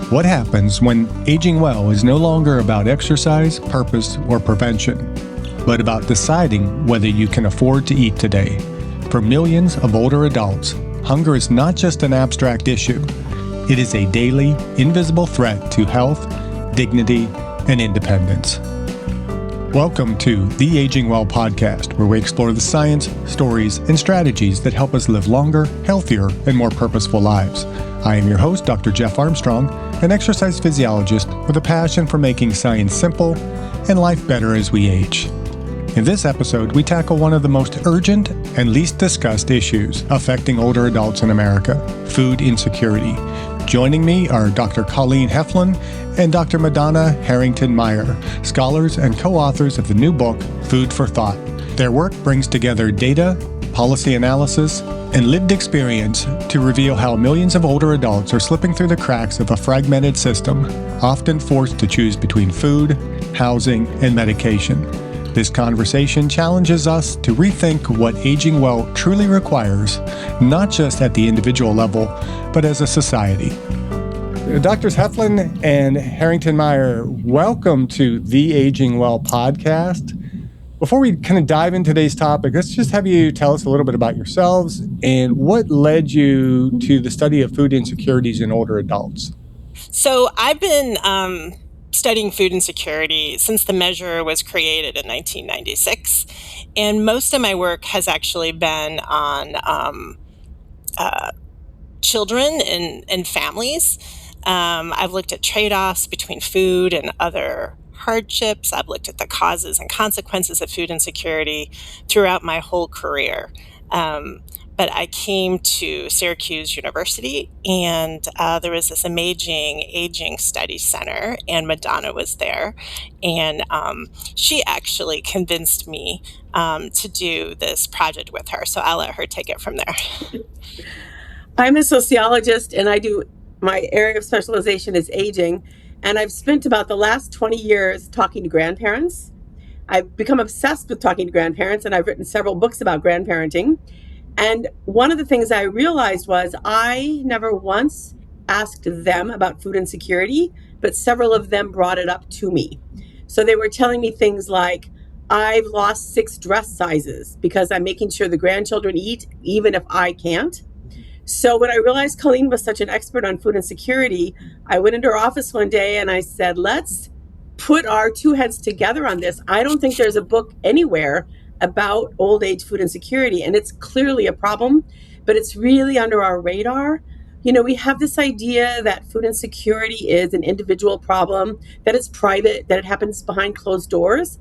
What happens when aging well is no longer about exercise, purpose, or prevention, but about deciding whether you can afford to eat today? For millions of older adults, hunger is not just an abstract issue. It is a daily, invisible threat to health, dignity, and independence. Welcome to the Aging Well podcast, where we explore the science, stories, and strategies that help us live longer, healthier, and more purposeful lives. I am your host, Dr. Jeff Armstrong, an exercise physiologist with a passion for making science simple and life better as we age. In this episode, we tackle one of the most urgent and least discussed issues affecting older adults in America: food insecurity. Joining me are Dr. Colleen Heflin and Dr. Madonna Harrington Meyer, scholars and co-authors of the new book, Food for Thought. Their work brings together data, policy analysis, and lived experience to reveal how millions of older adults are slipping through the cracks of a fragmented system, often forced to choose between food, housing, and medication. This conversation challenges us to rethink what aging well truly requires, not just at the individual level, but as a society. Drs. Heflin and Harrington Meyer, welcome to the Aging Well podcast. Before we kind of dive into today's topic, let's just have you tell us a little bit about yourselves and what led you to the study of food insecurities in older adults. So I've been studying food insecurity since the measure was created in 1996. And most of my work has actually been on children and families. I've looked at trade-offs between food and other hardships. I've looked at the causes and consequences of food insecurity throughout my whole career. But I came to Syracuse University, and there was this amazing aging studies center, and Madonna was there. And she actually convinced me to do this project with her. So I'll let her take it from there. I'm a sociologist, and my area of specialization is aging. And I've spent about the last 20 years talking to grandparents. I've become obsessed with talking to grandparents, and I've written several books about grandparenting. And one of the things I realized was I never once asked them about food insecurity, but several of them brought it up to me. So they were telling me things like, I've lost 6 dress sizes because I'm making sure the grandchildren eat, even if I can't. So when I realized Colleen was such an expert on food insecurity, I went into her office one day and I said, let's put our two heads together on this. I don't think there's a book anywhere about old age food insecurity, and it's clearly a problem, but it's really under our radar. You know, we have this idea that food insecurity is an individual problem, that it's private, that it happens behind closed doors,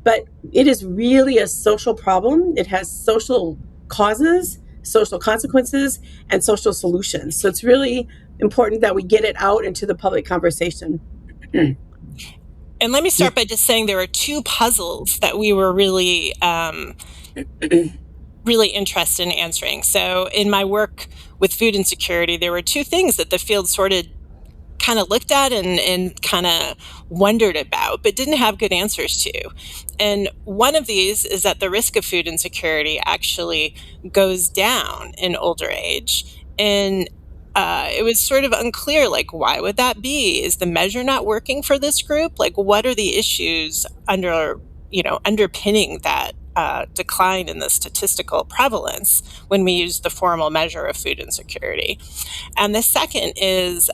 but it is really a social problem. It has social causes, social consequences, and social solutions. So it's really important that we get it out into the public conversation. And let me start by just saying there are 2 puzzles that we were really interested in answering. So in my work with food insecurity, there were 2 things that the field sort of kind of looked at and kind of wondered about, but didn't have good answers to. And one of these is that the risk of food insecurity actually goes down in older age. And it was sort of unclear, like, why would that be? Is the measure not working for this group? Like, what are the issues underpinning that decline in the statistical prevalence when we use the formal measure of food insecurity? And the second is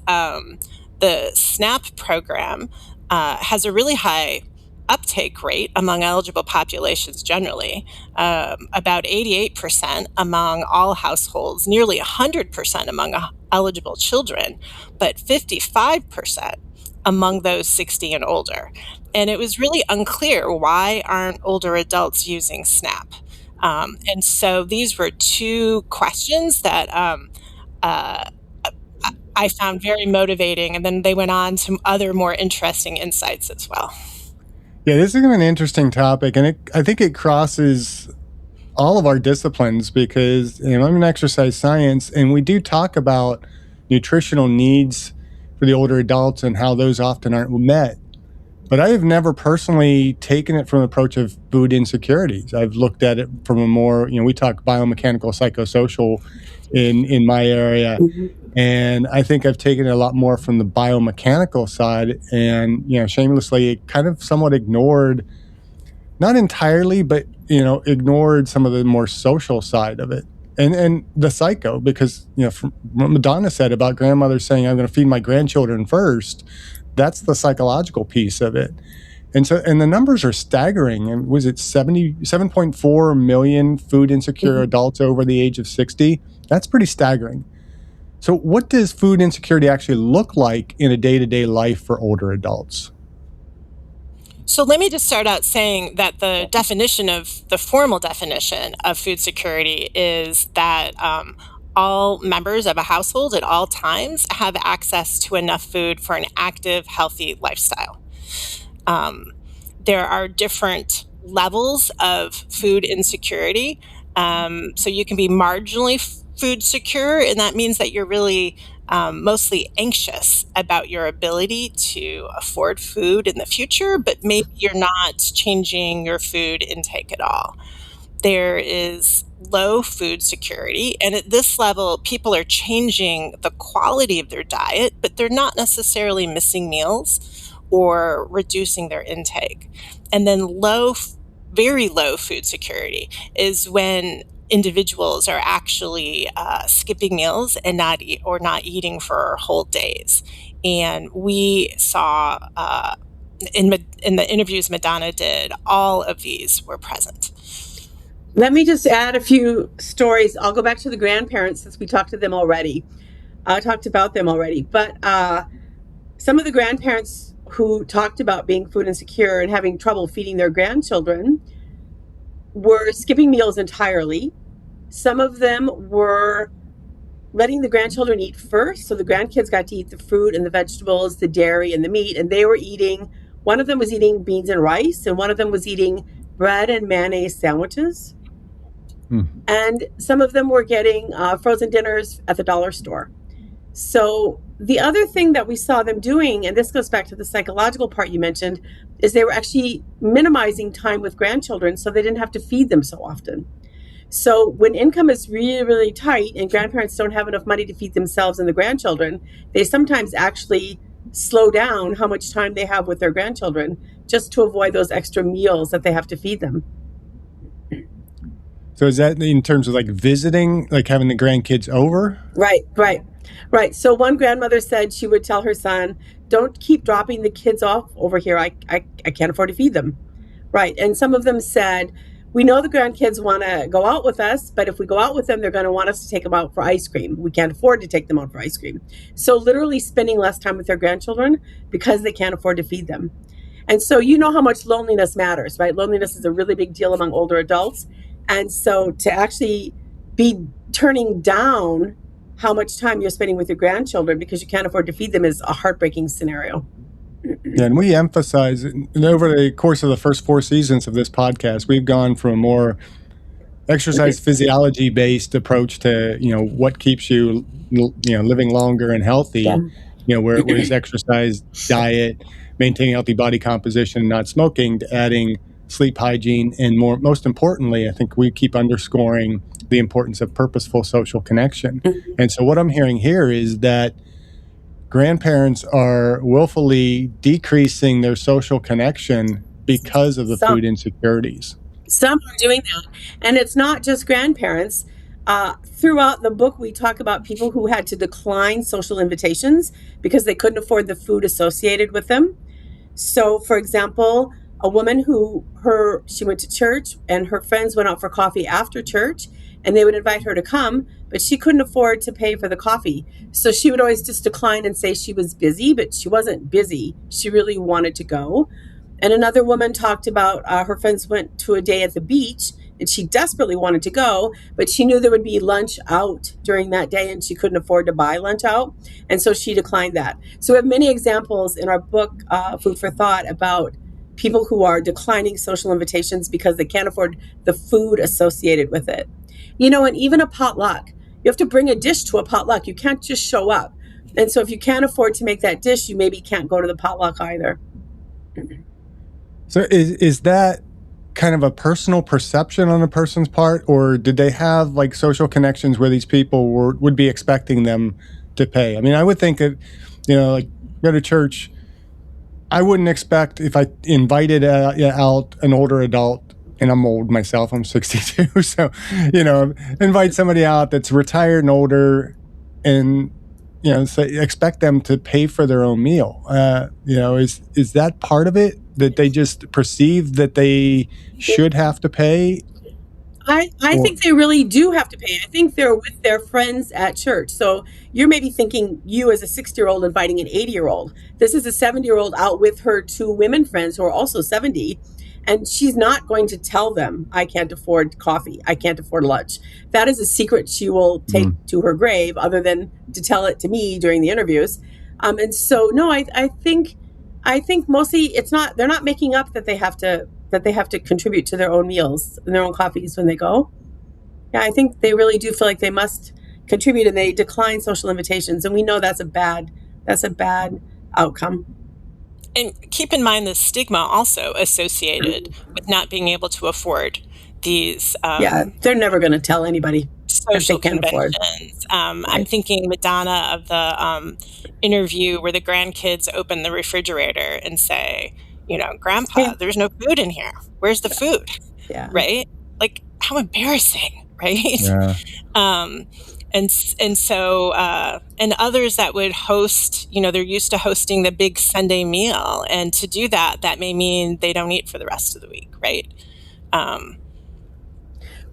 the SNAP program has a really high uptake rate among eligible populations generally, about 88% among all households, nearly 100% among eligible children, but 55% among those 60 and older. And it was really unclear, why aren't older adults using SNAP? And so these were 2 questions that I found very motivating, and then they went on to other more interesting insights as well. Yeah, this is an interesting topic, and I think it crosses all of our disciplines because I'm in exercise science, and we do talk about nutritional needs for the older adults and how those often aren't met. But I have never personally taken it from an approach of food insecurities. I've looked at it from a more, we talk biomechanical, psychosocial in my area. And I think I've taken it a lot more from the biomechanical side, and shamelessly kind of somewhat ignored, not entirely, but ignored some of the more social side of it, and the psycho, because from what Madonna said about grandmothers saying, I'm going to feed my grandchildren first, that's the psychological piece of it. And the numbers are staggering. And was it 7.4 million food insecure adults over the age of 60? That's pretty staggering. So what does food insecurity actually look like in a day-to-day life for older adults? So let me just start out saying that the formal definition of food security is that all members of a household at all times have access to enough food for an active, healthy lifestyle. There are different levels of food insecurity. So you can be marginally food secure, and that means that you're really mostly anxious about your ability to afford food in the future, but maybe you're not changing your food intake at all. There is low food security, and at this level, people are changing the quality of their diet, but they're not necessarily missing meals or reducing their intake. And then very low food security is when individuals are actually skipping meals and not eating for whole days. And we saw in the interviews Madonna did, all of these were present. Let me just add a few stories. I'll go back to the grandparents since we talked to them already. I talked about them already, but some of the grandparents who talked about being food insecure and having trouble feeding their grandchildren were skipping meals entirely. Some of them were letting the grandchildren eat first, so the grandkids got to eat the fruit and the vegetables, the dairy and the meat, and they were eating, one of them was eating beans and rice, and one of them was eating bread and mayonnaise sandwiches. And some of them were getting frozen dinners at the dollar store. So the other thing that we saw them doing, and this goes back to the psychological part you mentioned, is they were actually minimizing time with grandchildren so they didn't have to feed them so often. So when income is really, really tight and grandparents don't have enough money to feed themselves and the grandchildren, they sometimes actually slow down how much time they have with their grandchildren just to avoid those extra meals that they have to feed them. So is that in terms of like visiting, like having the grandkids over? Right. So one grandmother said she would tell her son, don't keep dropping the kids off over here. I can't afford to feed them. Right. And some of them said, we know the grandkids want to go out with us, but if we go out with them, they're going to want us to take them out for ice cream. We can't afford to take them out for ice cream. So literally spending less time with their grandchildren because they can't afford to feed them. And so you know how much loneliness matters, right? Loneliness is a really big deal among older adults. And so to actually be turning down how much time you're spending with your grandchildren because you can't afford to feed them is a heartbreaking scenario. Yeah, and we emphasize, and over the course of the first 4 seasons of this podcast, we've gone from a more exercise physiology based approach to what keeps you living longer and healthy. Where it was exercise, diet, maintaining healthy body composition, not smoking, to adding sleep hygiene, and most importantly, I think we keep underscoring the importance of purposeful social connection. And so what I'm hearing here is that grandparents are willfully decreasing their social connection because of the food insecurities. Some are doing that. And it's not just grandparents. Throughout the book, we talk about people who had to decline social invitations because they couldn't afford the food associated with them. So, for example, a woman she went to church and her friends went out for coffee after church and they would invite her to come, but she couldn't afford to pay for the coffee. So she would always just decline and say she was busy, but she wasn't busy. She really wanted to go. And another woman talked about her friends went to a day at the beach and she desperately wanted to go, but she knew there would be lunch out during that day and she couldn't afford to buy lunch out. And so she declined that. So we have many examples in our book, Food for Thought, about people who are declining social invitations because they can't afford the food associated with it. And even a potluck, you have to bring a dish to a potluck. You can't just show up. And so if you can't afford to make that dish, you maybe can't go to the potluck either. So is that kind of a personal perception on a person's part, or did they have like social connections where these people would be expecting them to pay. I mean, I would think that, like go to church, I wouldn't expect if I invited out an older adult, and I'm old myself, I'm 62, so, invite somebody out that's retired and older and, expect them to pay for their own meal. Is that part of it, that they just perceive that they should have to pay? I think they really do have to pay. I think they're with their friends at church. So you're maybe thinking you as a 60-year-old inviting an 80-year-old. This is a 70-year-old out with her two women friends who are also 70. And she's not going to tell them, I can't afford coffee. I can't afford lunch. That is a secret she will take to her grave, other than to tell it to me during the interviews. And so, no, I think mostly they're not making up that they have to contribute to their own meals and their own coffees when they go. Yeah, I think they really do feel like they must contribute, and they decline social invitations. And we know that's a bad outcome. And keep in mind the stigma also associated with not being able to afford these they're never going to tell anybody social if they can't afford. conventions. I'm thinking Madonna of the interview where the grandkids open the refrigerator and say, Grandpa, there's no food in here. Where's the food? Yeah. Right? Like, how embarrassing, right? Yeah. And so and others that would host, they're used to hosting the big Sunday meal, and to do that may mean they don't eat for the rest of the week, right? Right.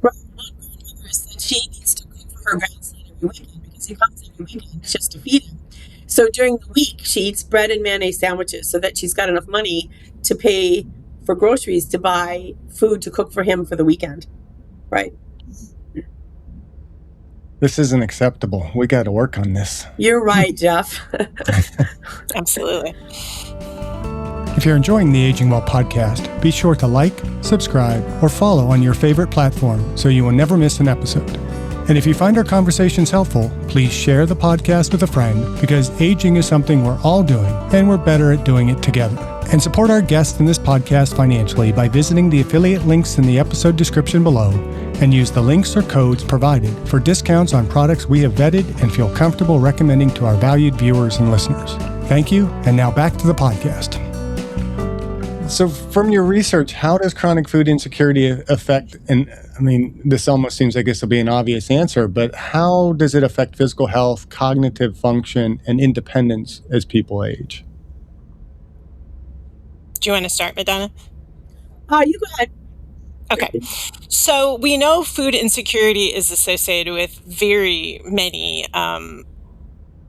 One grandmother said she needs to cook for her grandson every weekend because he comes every weekend just to feed him. So during the week, she eats bread and mayonnaise sandwiches so that she's got enough money to pay for groceries to buy food to cook for him for the weekend. Right. This isn't acceptable. We got to work on this. You're right, Jeff. Absolutely. If you're enjoying the Aging Well podcast, be sure to like, subscribe, or follow on your favorite platform so you will never miss an episode. And if you find our conversations helpful, please share the podcast with a friend, because aging is something we're all doing, and we're better at doing it together. And support our guests in this podcast financially by visiting the affiliate links in the episode description below, and use the links or codes provided for discounts on products we have vetted and feel comfortable recommending to our valued viewers and listeners. Thank you, and now back to the podcast. So from your research, how does chronic food insecurity affect, and I mean, this almost seems like this will be an obvious answer, but how does it affect physical health, cognitive function, and independence as people age? Do you want to start, Madonna? You go ahead. Okay. So we know food insecurity is associated with very many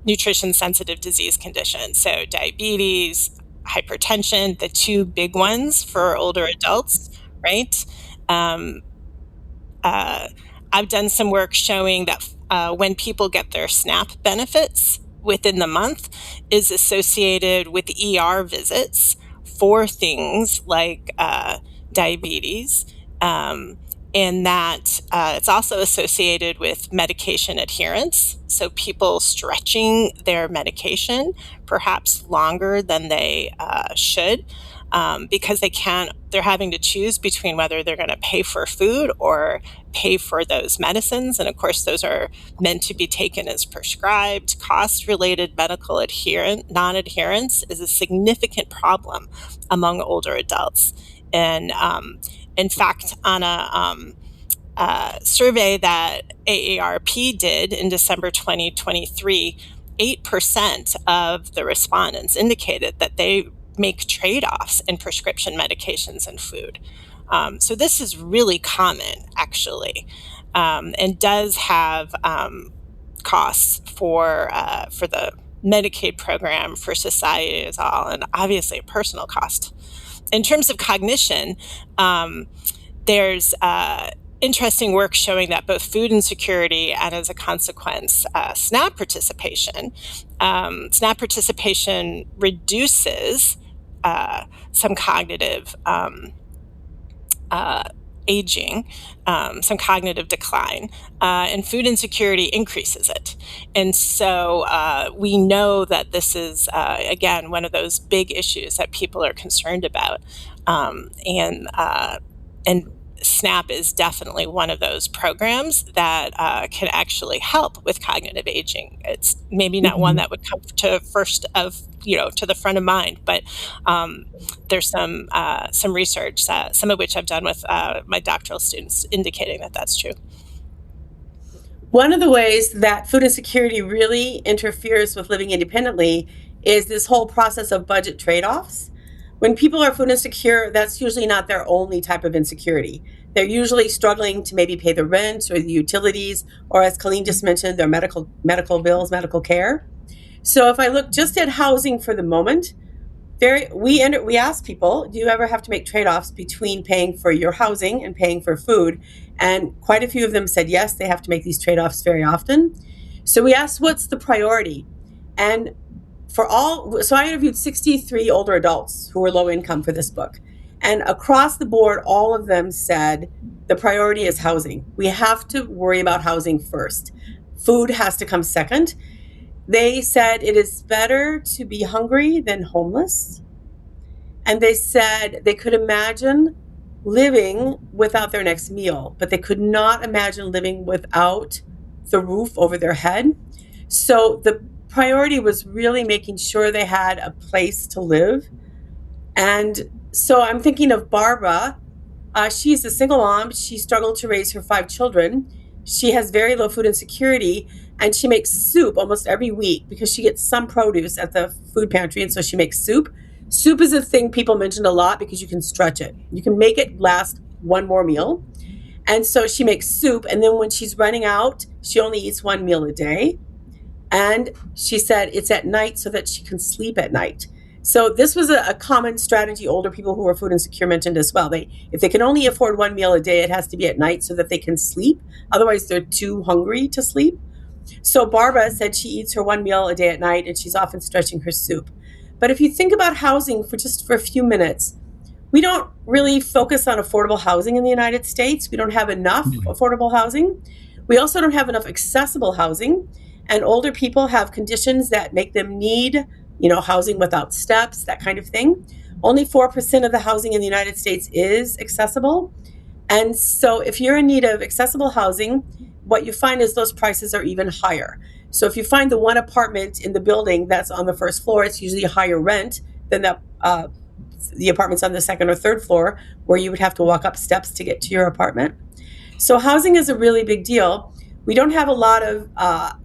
nutrition-sensitive disease conditions. So diabetes, hypertension, the two big ones for older adults, right? I've done some work showing that when people get their SNAP benefits within the month is associated with ER visits for things like diabetes, and that it's also associated with medication adherence. So people stretching their medication perhaps longer than they should, because they're having to choose between whether they're going to pay for food or pay for those medicines. And of course, those are meant to be taken as prescribed. Cost-related medical non-adherence is a significant problem among older adults. And in fact, on a survey that AARP did in December 2023, 8% of the respondents indicated that they make trade-offs in prescription medications and food. So this is really common, actually, and does have costs for the Medicaid program, for society as all, and obviously a personal cost. In terms of cognition, there's interesting work showing that both food insecurity and, as a consequence, SNAP participation reduces some cognitive aging, some cognitive decline, and food insecurity increases it. And so we know that this is, again, one of those big issues that people are concerned about. And SNAP is definitely one of those programs that can actually help with cognitive aging. It's maybe not one that would come to first of to the front of mind, but there's some research, some of which I've done with my doctoral students, indicating that that's true. One of the ways that food insecurity really interferes with living independently is this whole process of budget trade-offs. When people are food insecure, that's usually not their only type of insecurity. They're usually struggling to maybe pay the rent or the utilities, or as Colleen just mentioned, their medical bills, medical care. So if I look just at housing for the moment, we ask people, do you ever have to make trade-offs between paying for your housing and paying for food? And quite a few of them said yes, they have to make these trade-offs very often. So we asked, what's the priority? And so I interviewed 63 older adults who were low income for this book. And across the board, all of them said the priority is housing. We have to worry about housing first. Food has to come second. They said it is better to be hungry than homeless. And they said they could imagine living without their next meal, but they could not imagine living without the roof over their head. So the priority was really making sure they had a place to live. And so I'm thinking of Barbara. She's a single mom. She struggled to raise her 5 children. She has very low food insecurity, and she makes soup almost every week because she gets some produce at the food pantry, and so she makes soup. Soup is a thing people mention a lot because you can stretch it. You can make it last one more meal. And so she makes soup, and then when she's running out, she only eats one meal a day. And she said it's at night so that she can sleep at night. So this was a common strategy older people who were food insecure mentioned as well. If they can only afford one meal a day, it has to be at night so that they can sleep. Otherwise, they're too hungry to sleep. So Barbara said she eats her one meal a day at night, and she's often stretching her soup. But if you think about housing for a few minutes, we don't really focus on affordable housing in the United States. We don't have enough affordable housing. We also don't have enough accessible housing. And older people have conditions that make them need, housing without steps, that kind of thing. Only 4% of the housing in the United States is accessible. And so if you're in need of accessible housing, what you find is those prices are even higher. So if you find the one apartment in the building that's on the first floor, it's usually a higher rent than the apartments on the second or third floor, where you would have to walk up steps to get to your apartment. So housing is a really big deal. We don't have a lot of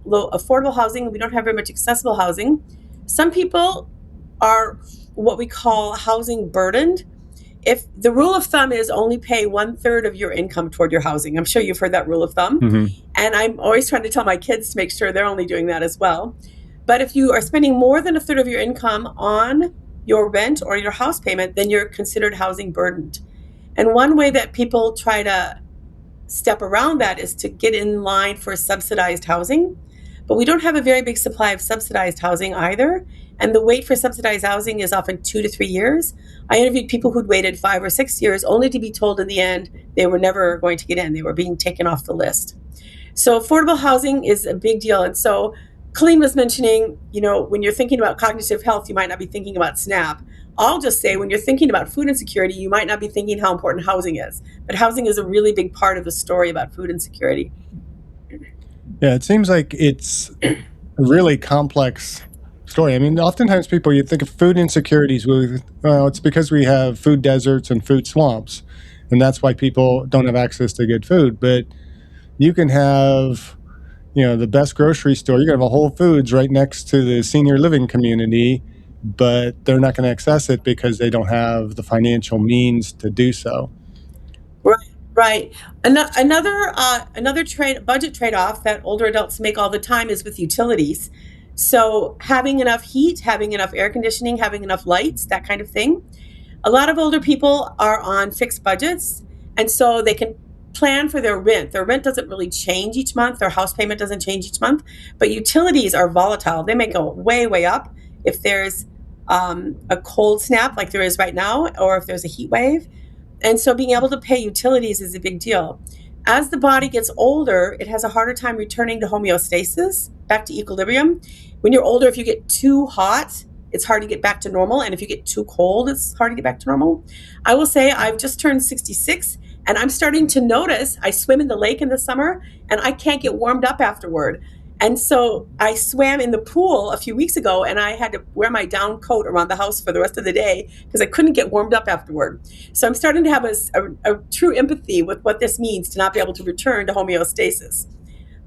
low affordable housing. We don't have very much accessible housing. Some people are what we call housing burdened. If the rule of thumb is only pay 1/3 of your income toward your housing. I'm sure you've heard that rule of thumb. And I'm always trying to tell my kids to make sure they're only doing that as well. But if you are spending more than 1/3 of your income on your rent or your house payment, then you're considered housing burdened. And one way that people try to step around that is to get in line for subsidized housing. But we don't have a very big supply of subsidized housing either. And the wait for subsidized housing is often 2 to 3 years. I interviewed people who'd waited 5 or 6 years only to be told in the end they were never going to get in. They were being taken off the list. So affordable housing is a big deal. And so Colleen was mentioning, when you're thinking about cognitive health, you might not be thinking about SNAP. I'll just say, when you're thinking about food insecurity, you might not be thinking how important housing is. But housing is a really big part of the story about food insecurity. Yeah, it seems like it's a really complex story. I mean, oftentimes you think of food insecurities it's because we have food deserts and food swamps, and that's why people don't have access to good food. But you can have, the best grocery store. You can have a Whole Foods right next to the senior living community, but they're not going to access it because they don't have the financial means to do so. Right. Another budget trade-off that older adults make all the time is with utilities. So having enough heat, having enough air conditioning, having enough lights, that kind of thing. A lot of older people are on fixed budgets, and so they can plan for their rent. Their rent doesn't really change each month. Their house payment doesn't change each month. But utilities are volatile. They may go way, way up if there's a cold snap like there is right now, or if there's a heat wave. And so being able to pay utilities is a big deal. As the body gets older, it has a harder time returning to homeostasis, back to equilibrium. When you're older, if you get too hot, it's hard to get back to normal. And if you get too cold, it's hard to get back to normal. I will say I've just turned 66, And I'm starting to notice, I swim in the lake in the summer and I can't get warmed up afterward. And so I swam in the pool a few weeks ago and I had to wear my down coat around the house for the rest of the day because I couldn't get warmed up afterward. So I'm starting to have a true empathy with what this means to not be able to return to homeostasis.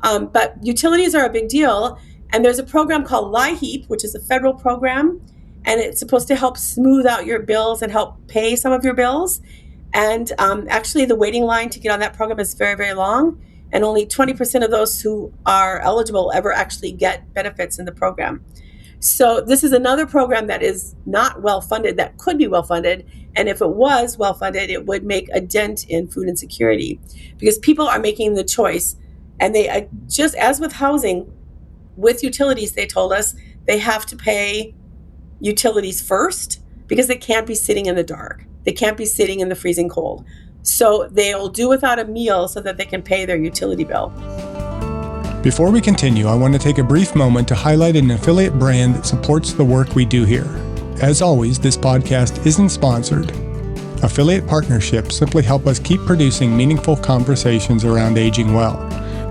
But utilities are a big deal. And there's a program called LIHEAP, which is a federal program. And it's supposed to help smooth out your bills and help pay some of your bills. And actually, the waiting line to get on that program is very, very long. And only 20% of those who are eligible ever actually get benefits in the program. So this is another program that is not well funded, that could be well funded. And if it was well funded, it would make a dent in food insecurity because people are making the choice. And they just as with housing, with utilities, they told us they have to pay utilities first because they can't be sitting in the dark. They can't be sitting in the freezing cold. So they'll do without a meal so that they can pay their utility bill. Before we continue, I want to take a brief moment to highlight an affiliate brand that supports the work we do here. As always, this podcast isn't sponsored. Affiliate partnerships simply help us keep producing meaningful conversations around aging well.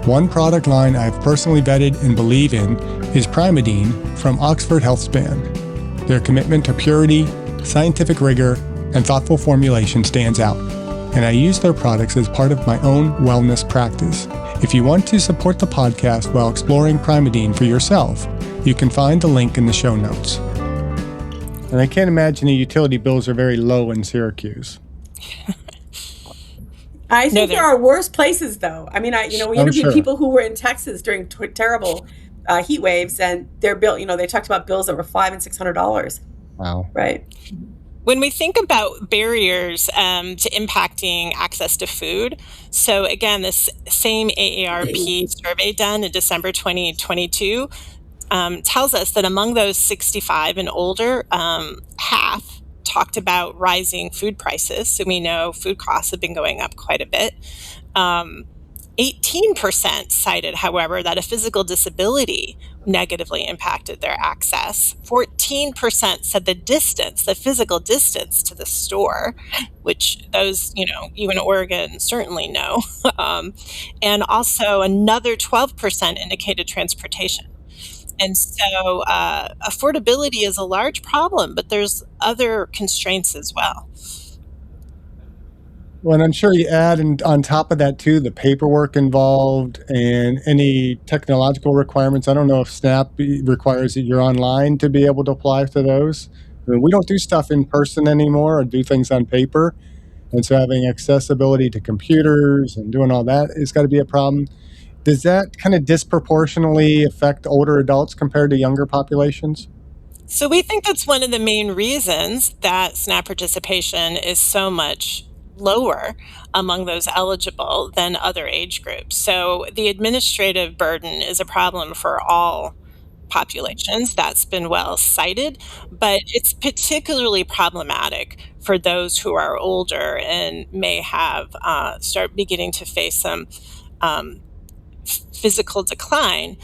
One product line I've personally vetted and believe in is Primadine from Oxford HealthSpan. Their commitment to purity, scientific rigor, and thoughtful formulation stands out, and I use their products as part of my own wellness practice. If you want to support the podcast while exploring Primadine for yourself, you can find the link in the show notes. And I can't imagine the utility bills are very low in Syracuse. I think there are worse places, though. I mean, we interviewed people who were in Texas during terrible heat waves, and their bill, they talked about bills that were $500 and $600. Wow. Right. When we think about barriers to impacting access to food, so again, this same AARP survey done in December 2022 tells us that among those 65 and older, half talked about rising food prices. So we know food costs have been going up quite a bit. 18% cited, however, that a physical disability negatively impacted their access. 14% said the physical distance to the store, which those, you in Oregon certainly know. And also another 12% indicated transportation. And so affordability is a large problem, but there's other constraints as well. Well, and I'm sure you add on top of that, too, the paperwork involved and any technological requirements. I don't know if SNAP requires that you're online to be able to apply for those. I mean, we don't do stuff in person anymore or do things on paper. And so having accessibility to computers and doing all that has got to be a problem. Does that kind of disproportionately affect older adults compared to younger populations? So we think that's one of the main reasons that SNAP participation is so much lower among those eligible than other age groups. So the administrative burden is a problem for all populations. That's been well cited, but it's particularly problematic for those who are older and may have start beginning to face some physical decline.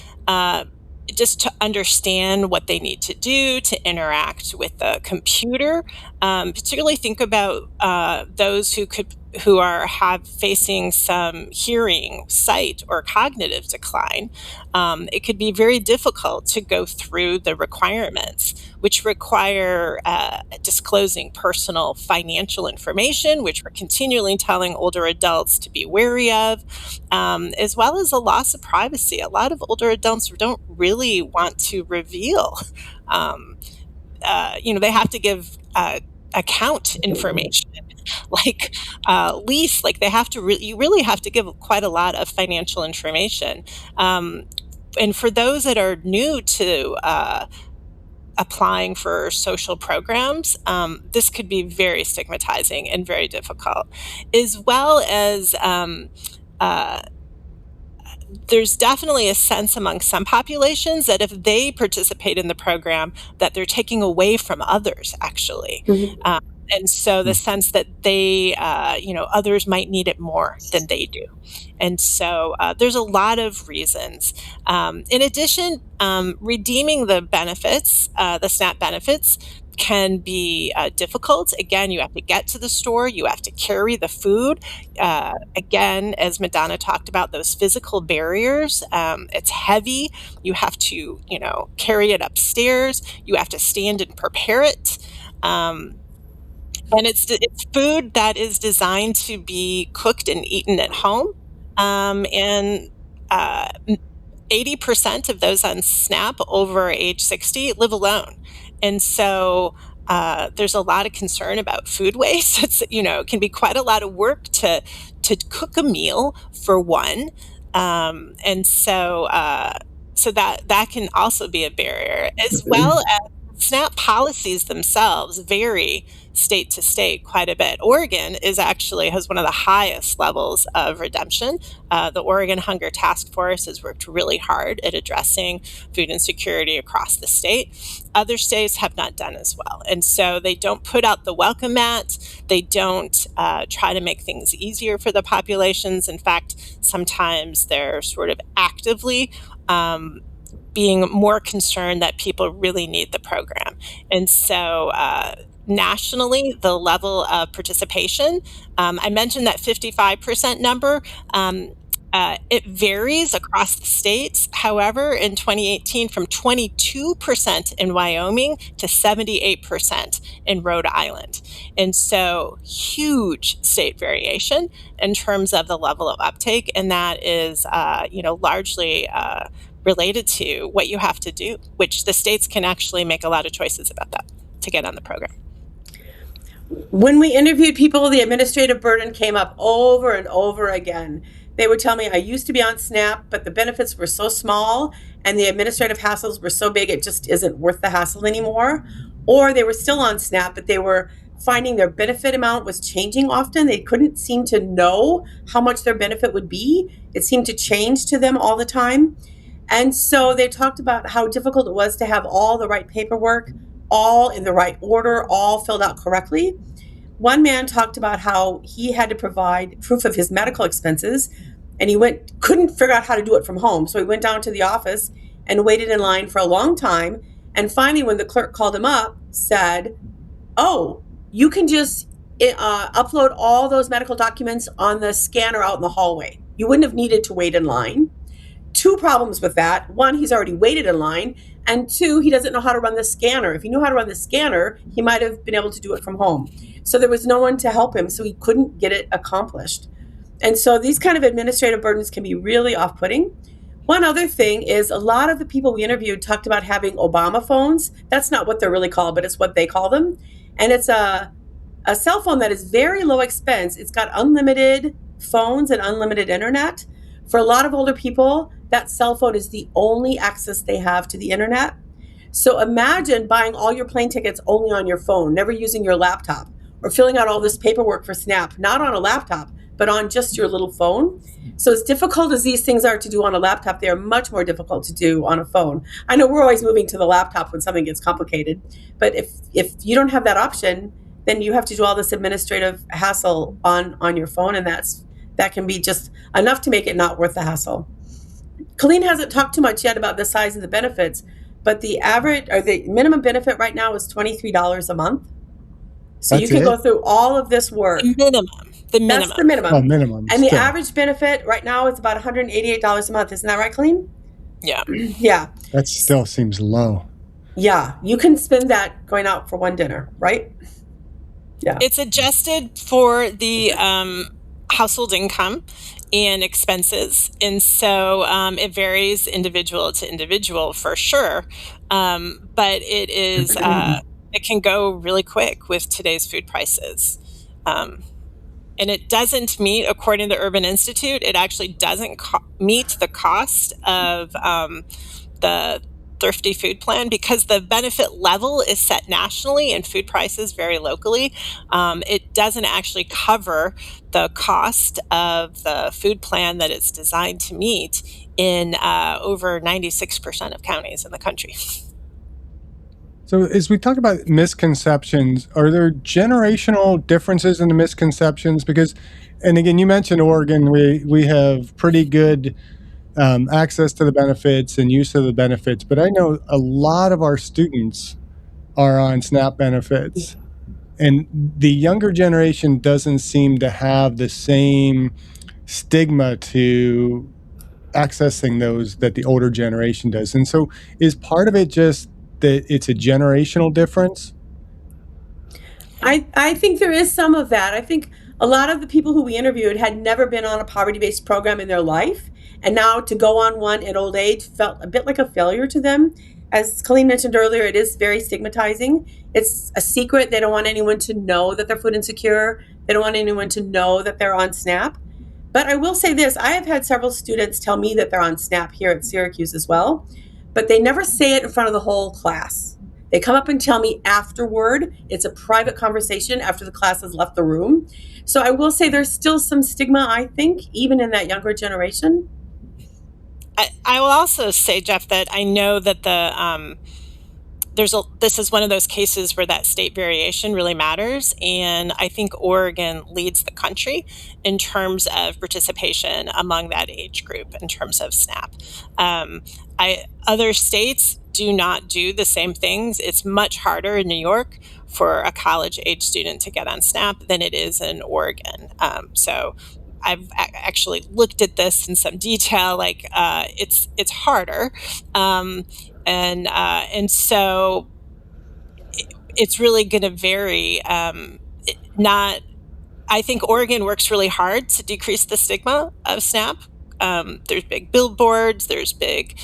Just to understand what they need to do to interact with the computer. Particularly think about those who are facing some hearing, sight, or cognitive decline. It could be very difficult to go through the requirements, which require disclosing personal financial information, which we're continually telling older adults to be wary of, as well as a loss of privacy. A lot of older adults don't really want to reveal. They have to give account information, like lease. Like they have to. You really have to give quite a lot of financial information. And for those that are new to applying for social programs, this could be very stigmatizing and very difficult, as well as there's definitely a sense among some populations that if they participate in the program, that they're taking away from others, actually. Mm-hmm. And so the sense that they, others might need it more than they do. And so there's a lot of reasons. In addition, redeeming the benefits, the SNAP benefits, can be difficult. Again, you have to get to the store, you have to carry the food. Again, as Madonna talked about, those physical barriers, it's heavy. You have to, carry it upstairs. You have to stand and prepare it. And it's food that is designed to be cooked and eaten at home. And 80% of those on SNAP over age 60 live alone. And so there's a lot of concern about food waste. It's, it can be quite a lot of work to cook a meal for one. And so that can also be a barrier, as well as SNAP policies themselves vary state to state quite a bit. Oregon has one of the highest levels of redemption. The Oregon Hunger Task Force has worked really hard at addressing food insecurity across the state. Other states have not done as well. And so they don't put out the welcome mat. They don't try to make things easier for the populations. In fact, sometimes they're sort of actively being more concerned that people really need the program. And so nationally, the level of participation, I mentioned that 55% number. It varies across the states. However, in 2018, from 22% in Wyoming to 78% in Rhode Island. And so huge state variation in terms of the level of uptake. And that is, largely related to what you have to do, which the states can actually make a lot of choices about that to get on the program. When we interviewed people, the administrative burden came up over and over again. They would tell me, I used to be on SNAP, but the benefits were so small and the administrative hassles were so big, it just isn't worth the hassle anymore. Or they were still on SNAP, but they were finding their benefit amount was changing often. They couldn't seem to know how much their benefit would be. It seemed to change to them all the time. And so they talked about how difficult it was to have all the right paperwork, all in the right order, all filled out correctly. One man talked about how he had to provide proof of his medical expenses, and he couldn't figure out how to do it from home. So he went down to the office and waited in line for a long time. And finally, when the clerk called him up, said, "Oh, you can just upload all those medical documents on the scanner out in the hallway. You wouldn't have needed to wait in line." Two problems with that. One, he's already waited in line. And two, he doesn't know how to run the scanner. If he knew how to run the scanner, he might have been able to do it from home. So there was no one to help him, so he couldn't get it accomplished. And so these kind of administrative burdens can be really off-putting. One other thing is a lot of the people we interviewed talked about having Obama phones. That's not what they're really called, but it's what they call them. And it's a cell phone that is very low expense. It's got unlimited phones and unlimited internet. For a lot of older people, that cell phone is the only access they have to the internet. So imagine buying all your plane tickets only on your phone, never using your laptop, or filling out all this paperwork for SNAP, not on a laptop, but on just your little phone. So as difficult as these things are to do on a laptop, they are much more difficult to do on a phone. I know we're always moving to the laptop when something gets complicated, but if you don't have that option, then you have to do all this administrative hassle on your phone, and that can be just enough to make it not worth the hassle. Colleen hasn't talked too much yet about the size of the benefits, but the average or the minimum benefit right now is $23 a month. So That's you can it? go through all of this work. The minimum. That's the minimum. Oh, minimum. And the still. average benefit right now is about $188 a month. Isn't that right, Colleen? Yeah. Yeah. That still seems low. Yeah. You can spend that going out for one dinner, right? Yeah. It's adjusted for the household income and expenses. And so it varies individual to individual for sure. But it is, it can go really quick with today's food prices. And it doesn't meet, according to the Urban Institute, it actually doesn't meet the cost of the Thrifty Food Plan because the benefit level is set nationally and food prices vary locally. It doesn't actually cover the cost of the food plan that it's designed to meet in over 96% of counties in the country. So as we talk about misconceptions, are there generational differences in the misconceptions? Because, and again, you mentioned Oregon, we have pretty good access to the benefits and use of the benefits, but I know a lot of our students are on SNAP benefits, and the younger generation doesn't seem to have the same stigma to accessing those that the older generation does. And so is part of it just that it's a generational difference? I think there is some of that. I think a lot of the people who we interviewed had never been on a poverty-based program in their life, and now to go on one at old age felt a bit like a failure to them. As Colleen mentioned earlier, it is very stigmatizing. It's a secret. They don't want anyone to know that they're food insecure. They don't want anyone to know that they're on SNAP. But I will say this, I have had several students tell me that they're on SNAP here at Syracuse as well, but they never say it in front of the whole class. They come up and tell me afterward. It's a private conversation after the class has left the room. So I will say there's still some stigma, I think, even in that younger generation. I will also say, Jeff, that I know that this is one of those cases where that state variation really matters, and I think Oregon leads the country in terms of participation among that age group in terms of SNAP. Other states do not do the same things. It's much harder in New York for a college age student to get on SNAP than it is in Oregon. So I've actually looked at this in some detail. Like it's harder, and so it's really going to vary. Not, I think Oregon works really hard to decrease the stigma of SNAP. There's big billboards, there's big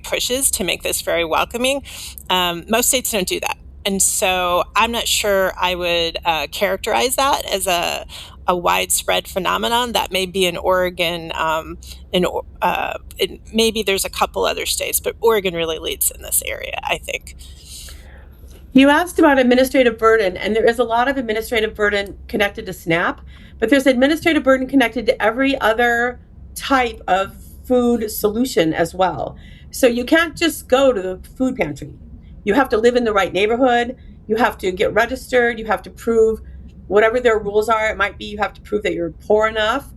pushes to make this very welcoming. Most states don't do that. And so I'm not sure I would characterize that as a widespread phenomenon. That may be in Oregon, maybe there's a couple other states, but Oregon really leads in this area, I think. You asked about administrative burden, and there is a lot of administrative burden connected to SNAP, but there's administrative burden connected to every other type of food solution as well. So you can't just go to the food pantry. You have to live in the right neighborhood. You have to get registered. You have to prove whatever their rules are. It might be you have to prove that you're poor enough.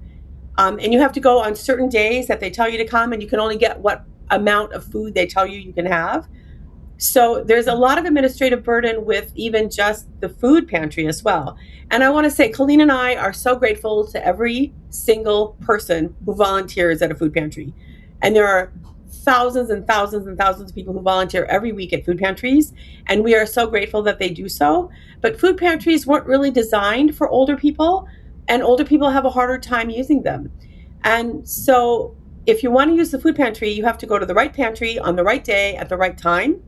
And you have to go on certain days that they tell you to come, and you can only get what amount of food they tell you can have. So there's a lot of administrative burden with even just the food pantry as well. And I want to say, Colleen and I are so grateful to every single person who volunteers at a food pantry. And there are thousands and thousands and thousands of people who volunteer every week at food pantries. And we are so grateful that they do so. But food pantries weren't really designed for older people, and older people have a harder time using them. And so if you want to use the food pantry, you have to go to the right pantry on the right day at the right time.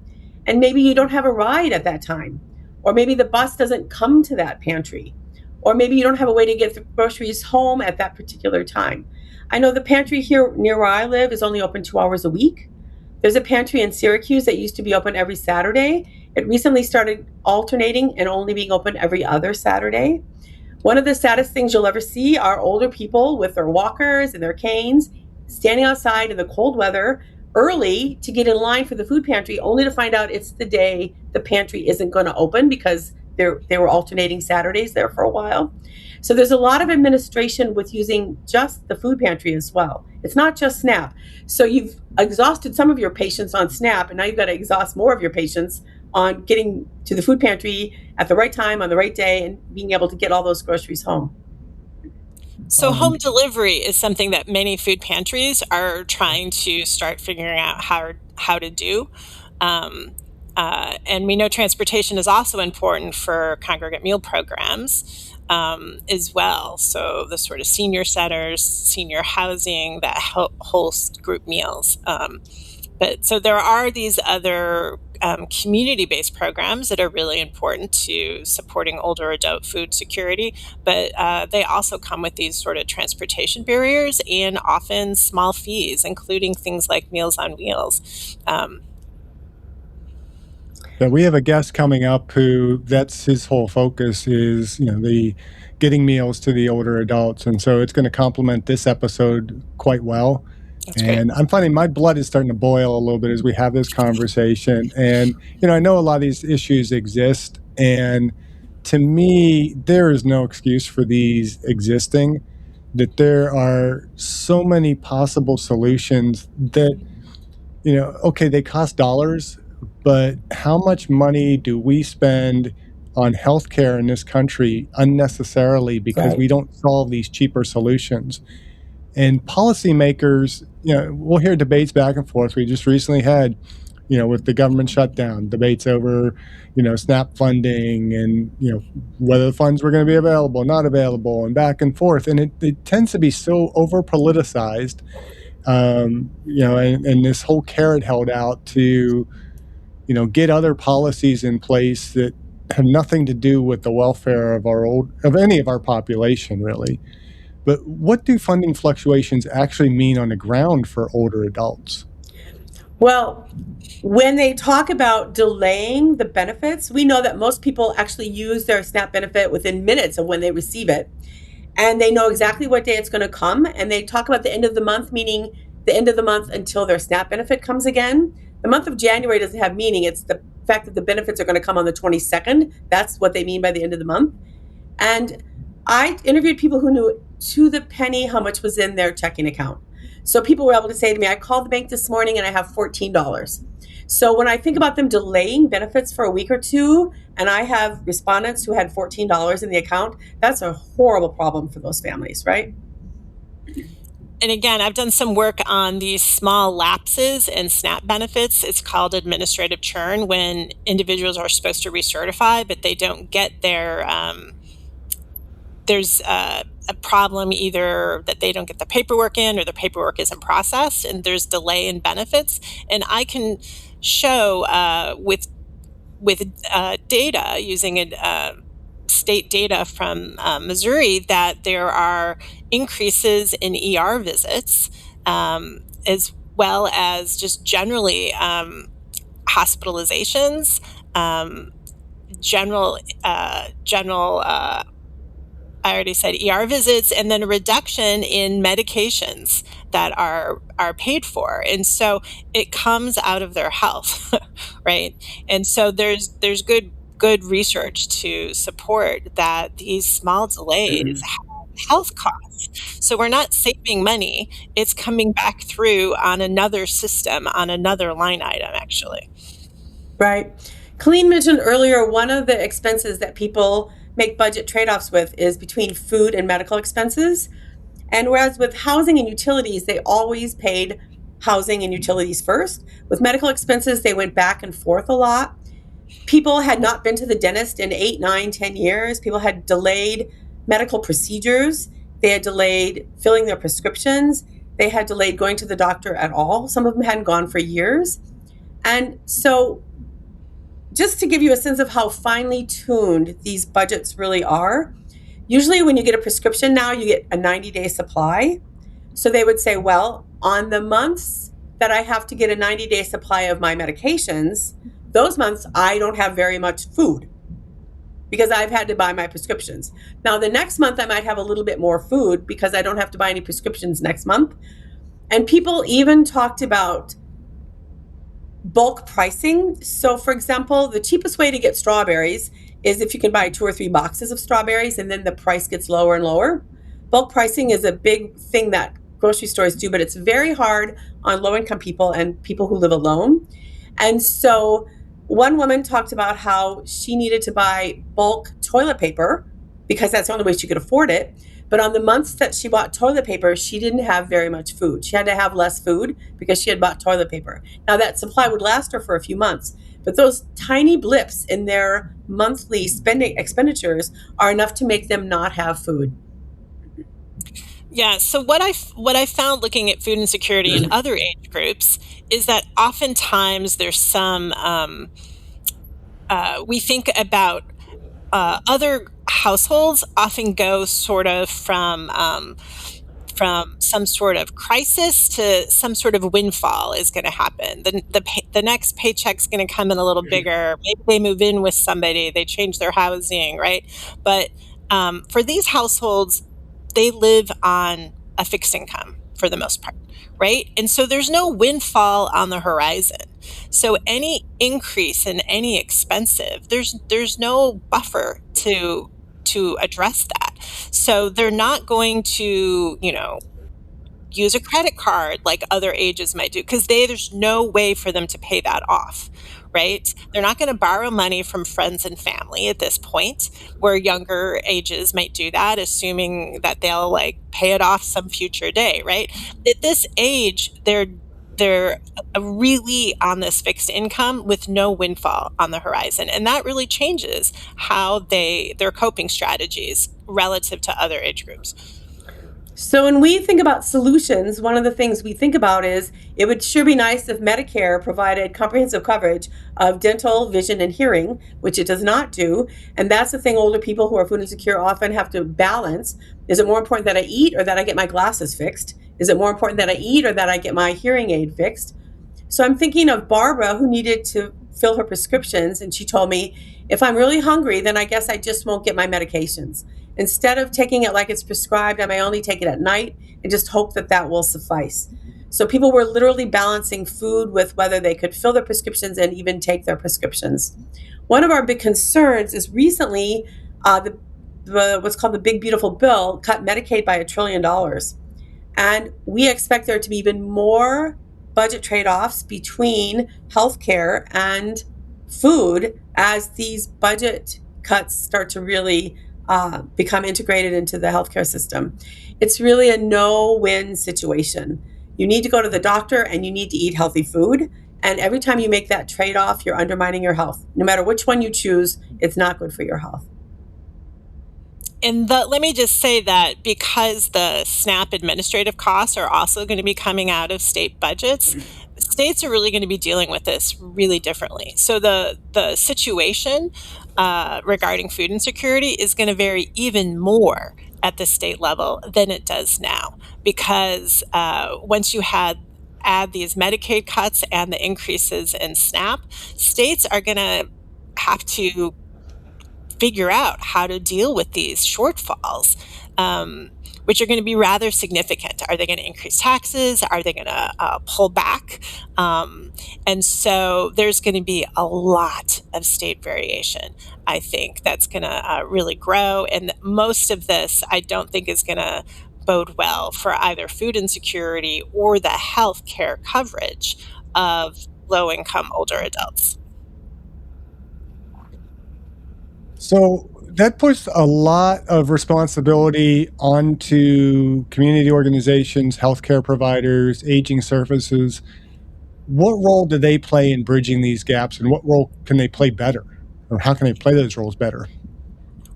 And maybe you don't have a ride at that time, or maybe the bus doesn't come to that pantry, or maybe you don't have a way to get the groceries home at that particular time. I know the pantry here near where I live is only open 2 hours a week. There's a pantry in Syracuse that used to be open every Saturday. It recently started alternating and only being open every other Saturday. One of the saddest things you'll ever see are older people with their walkers and their canes standing outside in the cold weather early to get in line for the food pantry, only to find out it's the day the pantry isn't going to open because they were alternating Saturdays there for a while. So there's a lot of administration with using just the food pantry as well. It's not just SNAP. So you've exhausted some of your patients on SNAP, and now you've got to exhaust more of your patients on getting to the food pantry at the right time on the right day and being able to get all those groceries home. So home delivery is something that many food pantries are trying to start figuring out how to do. And we know transportation is also important for congregate meal programs as well. So the sort of senior centers, senior housing that host group meals. But so there are these other community-based programs that are really important to supporting older adult food security, but they also come with these sort of transportation barriers and often small fees, including things like Meals on Wheels. So we have a guest coming up who that's his whole focus is, the getting meals to the older adults. And so it's going to complement this episode quite well. That's great. And I'm finding my blood is starting to boil a little bit as we have this conversation. And, I know a lot of these issues exist. And to me, there is no excuse for these existing, that there are so many possible solutions that, okay, they cost dollars, but how much money do we spend on healthcare in this country unnecessarily because we don't solve these cheaper solutions? And policymakers, we'll hear debates back and forth. We just recently had, with the government shutdown, debates over, SNAP funding and, whether the funds were going to be available, not available, and back and forth. And it tends to be so over politicized, and this whole carrot held out to, get other policies in place that have nothing to do with the welfare of any of our population, really. But what do funding fluctuations actually mean on the ground for older adults? Well, when they talk about delaying the benefits, we know that most people actually use their SNAP benefit within minutes of when they receive it. And they know exactly what day it's going to come. And they talk about the end of the month, meaning the end of the month until their SNAP benefit comes again. The month of January doesn't have meaning. It's the fact that the benefits are going to come on the 22nd. That's what they mean by the end of the month. And I interviewed people who knew to the penny how much was in their checking account. So people were able to say to me, I called the bank this morning and I have $14. So when I think about them delaying benefits for a week or two, and I have respondents who had $14 in the account, that's a horrible problem for those families, right? And again, I've done some work on these small lapses in SNAP benefits. It's called administrative churn, when individuals are supposed to recertify, but they don't get their, there's a problem either that they don't get the paperwork in or the paperwork isn't processed and there's delay in benefits. And I can show with data, using state data from Missouri, that there are increases in ER visits, as well as just generally hospitalizations, general I already said ER visits, and then a reduction in medications that are paid for. And so it comes out of their health, right? And so there's good research to support that these small delays have health costs. So we're not saving money, it's coming back through on another system, on another line item, actually. Right. Colleen mentioned earlier, one of the expenses that people make budget trade-offs with is between food and medical expenses. And whereas with housing and utilities, they always paid housing and utilities first, with medical expenses, they went back and forth a lot. People had not been to the dentist in 8, 9, 10 years. People had delayed medical procedures. They had delayed filling their prescriptions. They had delayed going to the doctor at all. Some of them hadn't gone for years. And so just to give you a sense of how finely tuned these budgets really are, usually when you get a prescription now, you get a 90-day supply. So they would say, well, on the months that I have to get a 90-day supply of my medications, those months I don't have very much food because I've had to buy my prescriptions. Now, the next month I might have a little bit more food because I don't have to buy any prescriptions next month. And people even talked about bulk pricing. So, for example, the cheapest way to get strawberries is if you can buy 2 or 3 boxes of strawberries and then the price gets lower and lower. Bulk pricing is a big thing that grocery stores do, but it's very hard on low-income people and people who live alone. And so one woman talked about how she needed to buy bulk toilet paper because that's the only way she could afford it. But on the months that she bought toilet paper, she didn't have very much food. She had to have less food because she had bought toilet paper. Now, that supply would last her for a few months, but those tiny blips in their monthly expenditures are enough to make them not have food. Yeah, so what I found looking at food insecurity in other age groups is that oftentimes there's some we think about other households often go sort of from some sort of crisis to some sort of windfall is going to happen. The next paycheck's going to come in a little bigger. Maybe they move in with somebody, they change their housing, right? But for these households, they live on a fixed income. for the most part, right? And so there's no windfall on the horizon. So any increase in any expensive, there's no buffer to address that. So they're not going to, use a credit card like other ages might do, because there's no way for them to pay that off, right? They're not going to borrow money from friends and family at this point, where younger ages might do that, assuming that they'll like pay it off some future day, right? At this age, they're really on this fixed income with no windfall on the horizon, and that really changes how their coping strategies relative to other age groups. So when we think about solutions, one of the things we think about is it would sure be nice if Medicare provided comprehensive coverage of dental, vision, and hearing, which it does not do. And that's the thing older people who are food insecure often have to balance. Is it more important that I eat or that I get my glasses fixed? Is it more important that I eat or that I get my hearing aid fixed? So I'm thinking of Barbara, who needed to fill her prescriptions, and she told me, if I'm really hungry, then I guess I just won't get my medications. Instead of taking it like it's prescribed, I may only take it at night and just hope that that will suffice. So people were literally balancing food with whether they could fill their prescriptions and even take their prescriptions. One of our big concerns is recently what's called the Big Beautiful Bill cut Medicaid by $1 trillion. And we expect there to be even more budget trade-offs between healthcare and food as these budget cuts start to really become integrated into the healthcare system. It's really a no-win situation. You need to go to the doctor and you need to eat healthy food. And every time you make that trade-off, you're undermining your health. No matter which one you choose, it's not good for your health. And let me just say that because the SNAP administrative costs are also going to be coming out of state budgets, states are really going to be dealing with this really differently. So the situation regarding food insecurity is going to vary even more at the state level than it does now, because once you add these Medicaid cuts and the increases in SNAP, states are going to have to figure out how to deal with these shortfalls, which are going to be rather significant. Are they going to increase taxes? Are they going to pull back? And so there's going to be a lot of state variation, I think, that's going to really grow. And most of this, I don't think, is going to bode well for either food insecurity or the health care coverage of low-income older adults. So that puts a lot of responsibility onto community organizations, healthcare providers, aging services. What role do they play in bridging these gaps, and what role can they play better? Or how can they play those roles better?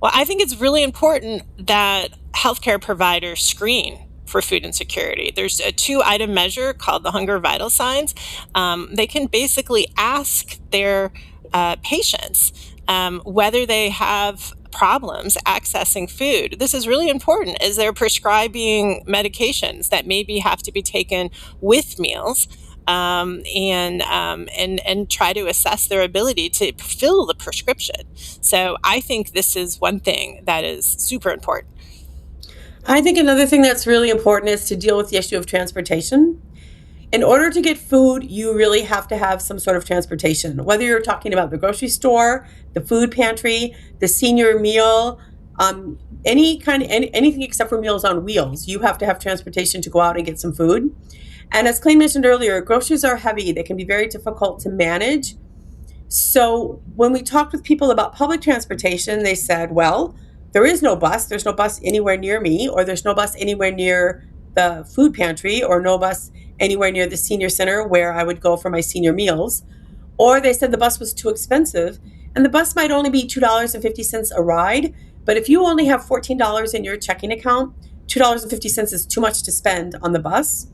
Well, I think it's really important that healthcare providers screen for food insecurity. There's a 2-item measure called the Hunger Vital Signs. They can basically ask their patients whether they have problems accessing food. This is really important as they're prescribing medications that maybe have to be taken with meals, and try to assess their ability to fill the prescription. So I think this is one thing that is super important. I think another thing that's really important is to deal with the issue of transportation. In order to get food, you really have to have some sort of transportation, whether you're talking about the grocery store, the food pantry, the senior meal, anything except for Meals on Wheels. You have to have transportation to go out and get some food. And as Colleen mentioned earlier, groceries are heavy. They can be very difficult to manage. So when we talked with people about public transportation, they said, well, there is no bus. There's no bus anywhere near me, or there's no bus anywhere near the food pantry, or no bus anywhere near the senior center where I would go for my senior meals. Or they said the bus was too expensive, and the bus might only be $2.50 a ride. But if you only have $14 in your checking account, $2.50 is too much to spend on the bus.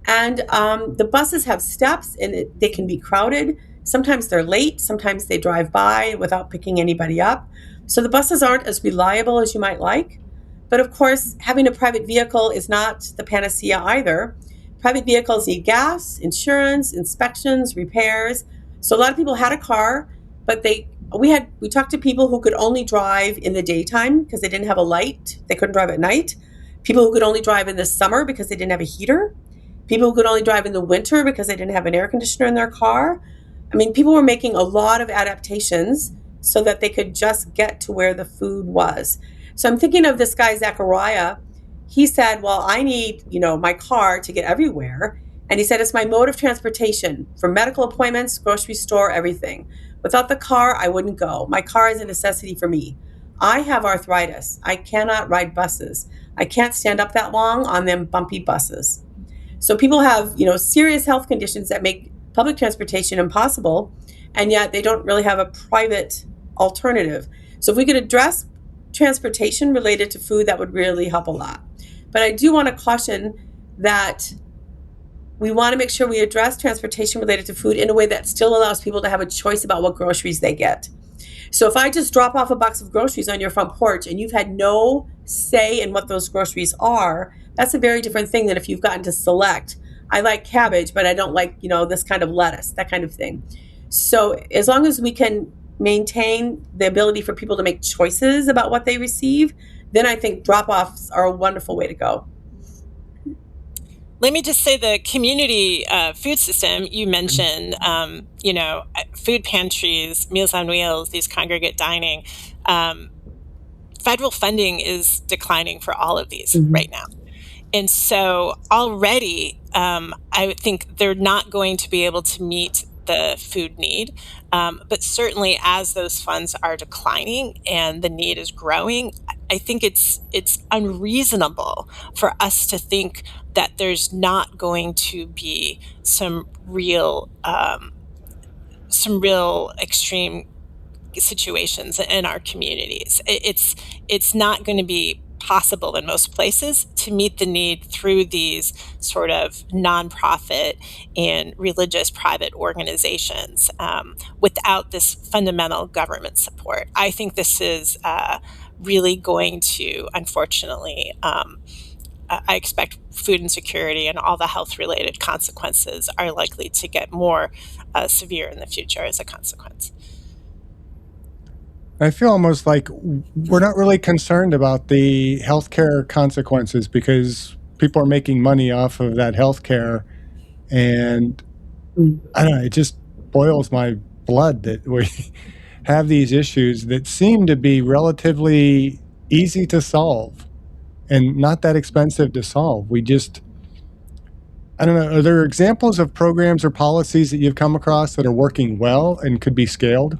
And the buses have steps, and they can be crowded. Sometimes they're late. Sometimes they drive by without picking anybody up. So the buses aren't as reliable as you might like. But of course, having a private vehicle is not the panacea either. Private vehicles need gas, insurance, inspections, repairs. So a lot of people had a car, but we talked to people who could only drive in the daytime because they didn't have a light. They couldn't drive at night. people who could only drive in the summer because they didn't have a heater, people who could only drive in the winter because they didn't have an air conditioner in their car. I mean, people were making a lot of adaptations so that they could just get to where the food was. So I'm thinking of this guy, Zachariah. He said, well, I need, my car to get everywhere. And he said, it's my mode of transportation for medical appointments, grocery store, everything. Without the car, I wouldn't go. My car is a necessity for me. I have arthritis. I cannot ride buses. I can't stand up that long on them bumpy buses. So people have, serious health conditions that make public transportation impossible, and yet they don't really have a private alternative. So if we could address transportation related to food, that would really help a lot. But I do want to caution that we want to make sure we address transportation related to food in a way that still allows people to have a choice about what groceries they get. So if I just drop off a box of groceries on your front porch and you've had no say in what those groceries are, that's a very different thing than if you've gotten to select. I like cabbage, but I don't like, this kind of lettuce, that kind of thing. So as long as we can maintain the ability for people to make choices about what they receive, then I think drop-offs are a wonderful way to go. Let me just say the community food system you mentioned, food pantries, Meals on Wheels, these congregate dining, federal funding is declining for all of these right now. And so already, I think they're not going to be able to meet the food need. But certainly as those funds are declining and the need is growing, I think it's unreasonable for us to think that there's not going to be some real extreme situations in our communities. It's not going to be possible in most places to meet the need through these sort of nonprofit and religious private organizations without this fundamental government support. I think this is really going to, unfortunately, I expect food insecurity and all the health-related consequences are likely to get more severe in the future as a consequence. I feel almost like we're not really concerned about the healthcare consequences because people are making money off of that healthcare, and I don't know, it just boils my blood that we have these issues that seem to be relatively easy to solve and not that expensive to solve. I don't know, are there examples of programs or policies that you've come across that are working well and could be scaled?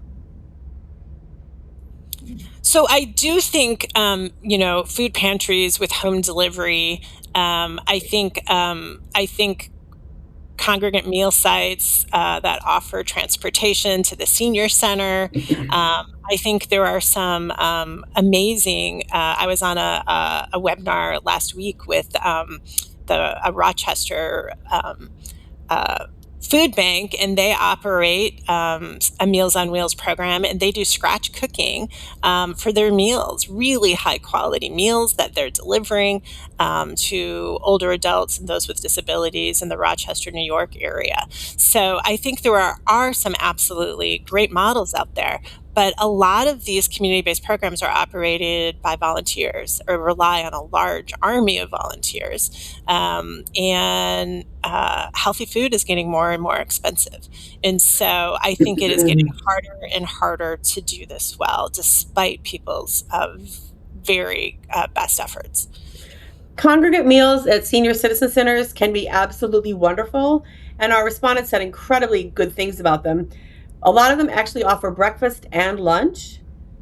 So I do think, food pantries with home delivery. I think congregate meal sites that offer transportation to the senior center. I think there are some amazing. I was on a webinar last week with a Rochester food bank, and they operate a Meals on Wheels program, and they do scratch cooking for their meals, really high quality meals that they're delivering to older adults and those with disabilities in the Rochester, New York area. So I think there are some absolutely great models out there. But a lot of these community-based programs are operated by volunteers or rely on a large army of volunteers. And healthy food is getting more and more expensive. And so I think it is getting harder and harder to do this well, despite people's very best efforts. Congregate meals at senior citizen centers can be absolutely wonderful, and our respondents said incredibly good things about them. A lot of them actually offer breakfast and lunch,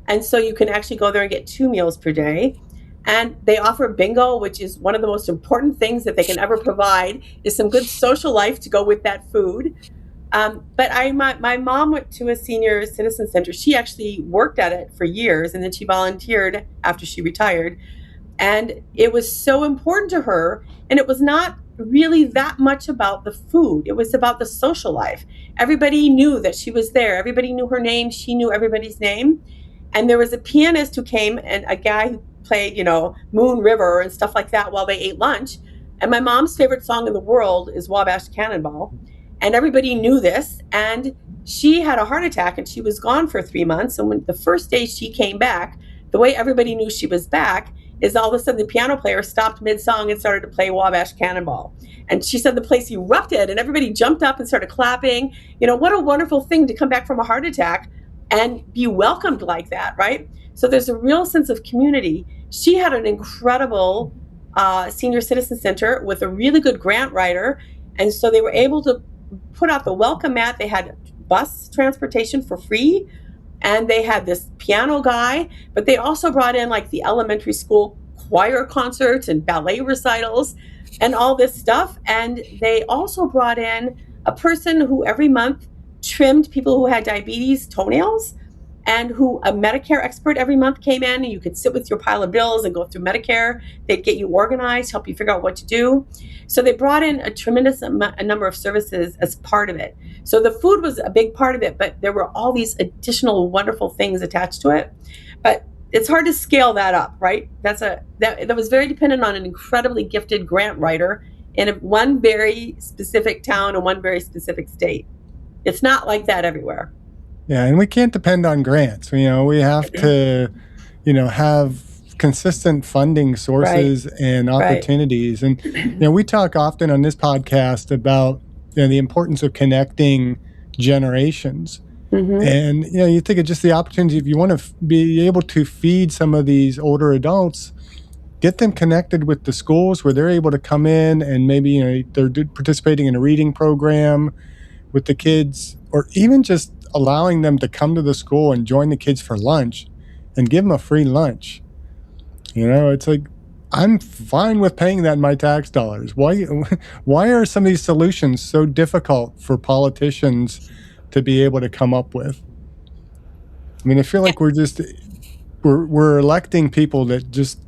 and so you can actually go there and get 2 meals per day. And they offer bingo, which is one of the most important things that they can ever provide, is some good social life to go with that food. But my mom went to a senior citizen center. She actually worked at it for years, and then she volunteered after she retired. And it was so important to her, and it was not really that much about the food. It was about the social life. Everybody knew that she was there. Everybody knew her name. She knew everybody's name. And there was a pianist who came and a guy who played, Moon River and stuff like that while they ate lunch. And my mom's favorite song in the world is Wabash Cannonball. And everybody knew this. And she had a heart attack and she was gone for 3 months. And when the first day she came back, the way everybody knew she was back is all of a sudden the piano player stopped mid-song and started to play Wabash Cannonball. And she said the place erupted and everybody jumped up and started clapping. What a wonderful thing to come back from a heart attack and be welcomed like that, right? So there's a real sense of community. She had an incredible senior citizen center with a really good grant writer. And so they were able to put out the welcome mat. They had bus transportation for free. And they had this piano guy, but they also brought in like the elementary school choir concerts and ballet recitals and all this stuff. And they also brought in a person who every month trimmed people who had diabetes toenails, and who a Medicare expert every month came in, and you could sit with your pile of bills and go through Medicare. They'd get you organized, help you figure out what to do. So they brought in a tremendous number of services as part of it. So the food was a big part of it, but there were all these additional wonderful things attached to it. But it's hard to scale that up, right? That was very dependent on an incredibly gifted grant writer in one very specific town and one very specific state. It's not like that everywhere. Yeah, and we can't depend on grants. We have to, have consistent funding sources and opportunities. Right. And, we talk often on this podcast about the importance of connecting generations. Mm-hmm. And, you think of just the opportunity, if you want to be able to feed some of these older adults, get them connected with the schools where they're able to come in and maybe, they're participating in a reading program with the kids, or even just allowing them to come to the school and join the kids for lunch and give them a free lunch. It's like, I'm fine with paying that in my tax dollars. Why are some of these solutions so difficult for politicians to be able to come up with? I mean, I feel like we're electing people that just,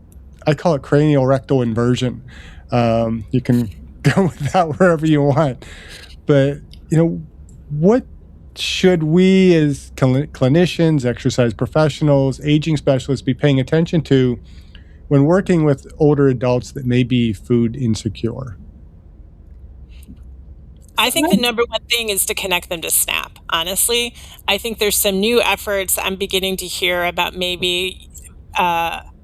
I call it cranial rectal inversion. You can go with that wherever you want. But, what should we as clinicians, exercise professionals, aging specialists be paying attention to when working with older adults that may be food insecure? I think the number one thing is to connect them to SNAP, honestly. I think there's some new efforts I'm beginning to hear about, maybe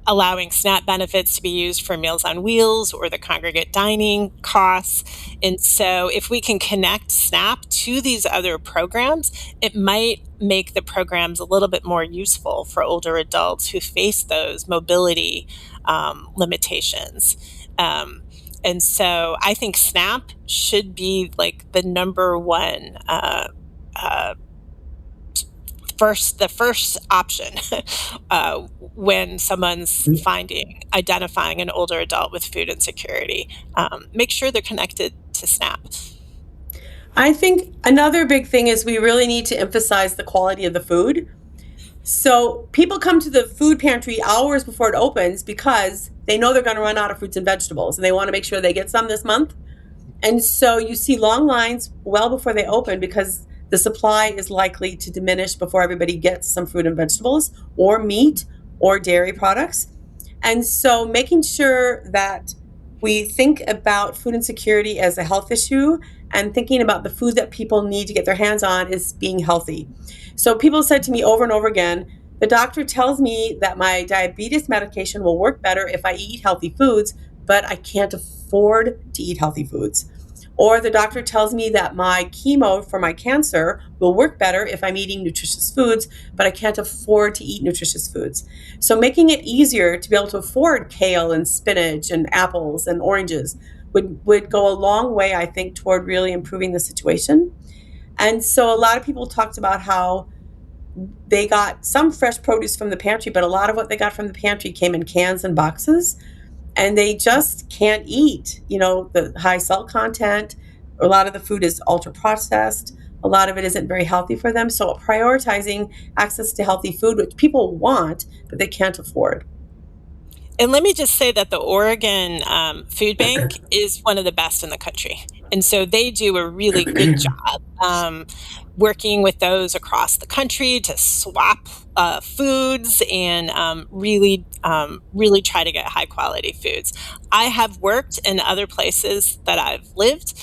allowing SNAP benefits to be used for Meals on Wheels or the congregate dining costs. And so if we can connect SNAP to these other programs, it might make the programs a little bit more useful for older adults who face those mobility limitations. And so I think SNAP should be like the number one the first option when someone's identifying an older adult with food insecurity. Make sure they're connected to SNAP. I think another big thing is we really need to emphasize the quality of the food. So people come to the food pantry hours before it opens because they know they're going to run out of fruits and vegetables, and they want to make sure they get some this month. And so you see long lines well before they open because the supply is likely to diminish before everybody gets some fruit and vegetables or meat or dairy products. And so making sure that we think about food insecurity as a health issue and thinking about the food that people need to get their hands on is being healthy. So people said to me over and over again, the doctor tells me that my diabetes medication will work better if I eat healthy foods, but I can't afford to eat healthy foods. Or the doctor tells me that my chemo for my cancer will work better if I'm eating nutritious foods, but I can't afford to eat nutritious foods. So making it easier to be able to afford kale and spinach and apples and oranges would go a long way, I think, toward really improving the situation. And so a lot of people talked about how they got some fresh produce from the pantry, but a lot of what they got from the pantry came in cans and boxes. And they just can't eat, the high salt content. A lot of the food is ultra processed. A lot of it isn't very healthy for them. So prioritizing access to healthy food, which people want, but they can't afford. And let me just say that the Oregon Food Bank is one of the best in the country. And so they do a really good job working with those across the country to swap foods and really try to get high quality foods. I have worked in other places that I've lived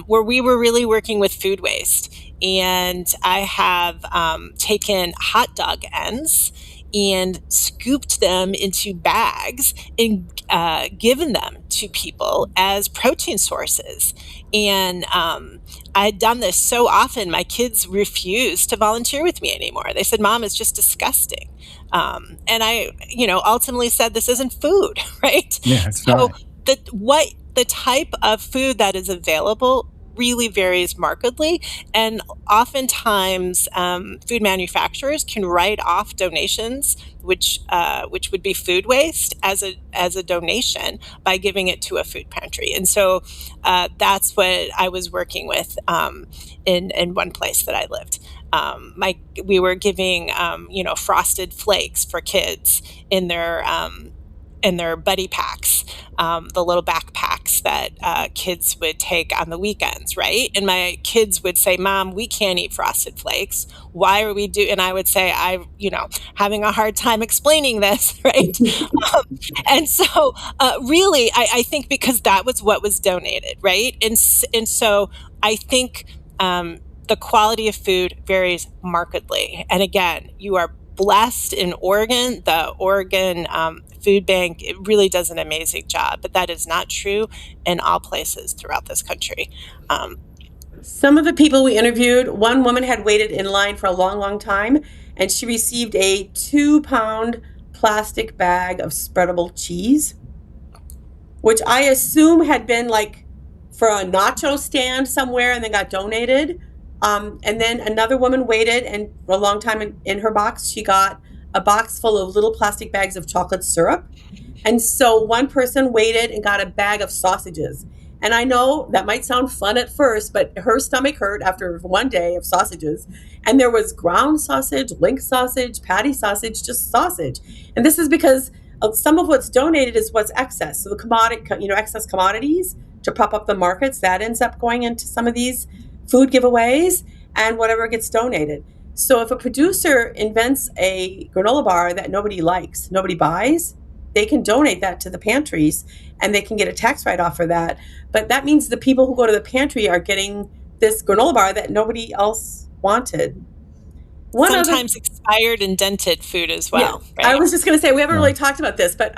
where we were really working with food waste. And I have taken hot dog ends and scooped them into bags and given them to people as protein sources. And I had done this so often, my kids refused to volunteer with me anymore. They said, Mom, it's just disgusting. And I, ultimately said, this isn't food, right? Yeah, it's So not. the type of food that is available really varies markedly, and oftentimes food manufacturers can write off donations, which would be food waste, as a donation by giving it to a food pantry. And so that's what I was working with in one place that I lived. We were giving frosted flakes for kids in their buddy packs, the little backpacks that kids would take on the weekends, right? And my kids would say, Mom, we can't eat Frosted Flakes. Why are we and I would say, having a hard time explaining this, right? And so really, I think because that was what was donated, right? And so I think the quality of food varies markedly. And again, you are blessed in Oregon. The Oregon Food Bank, it really does an amazing job, but that is not true in all places throughout this country. Some of the people we interviewed, one woman had waited in line for a long, long time, and she received a 2-pound plastic bag of spreadable cheese, which I assume had been like for a nacho stand somewhere and then got donated. And then another woman waited, and for a long time in her box, she got a box full of little plastic bags of chocolate syrup. And so one person waited and got a bag of sausages. And I know that might sound fun at first, but her stomach hurt after one day of sausages. And there was ground sausage, link sausage, patty sausage, just sausage. And this is because some of what's donated is what's excess. So the excess commodities to prop up the markets, that ends up going into some of these food giveaways and whatever gets donated. So if a producer invents a granola bar that nobody likes, nobody buys, they can donate that to the pantries and they can get a tax write-off for that. But that means the people who go to the pantry are getting this granola bar that nobody else wanted. Sometimes expired and dented food as well. Yeah, right? I was just going to say, we haven't really talked about this, but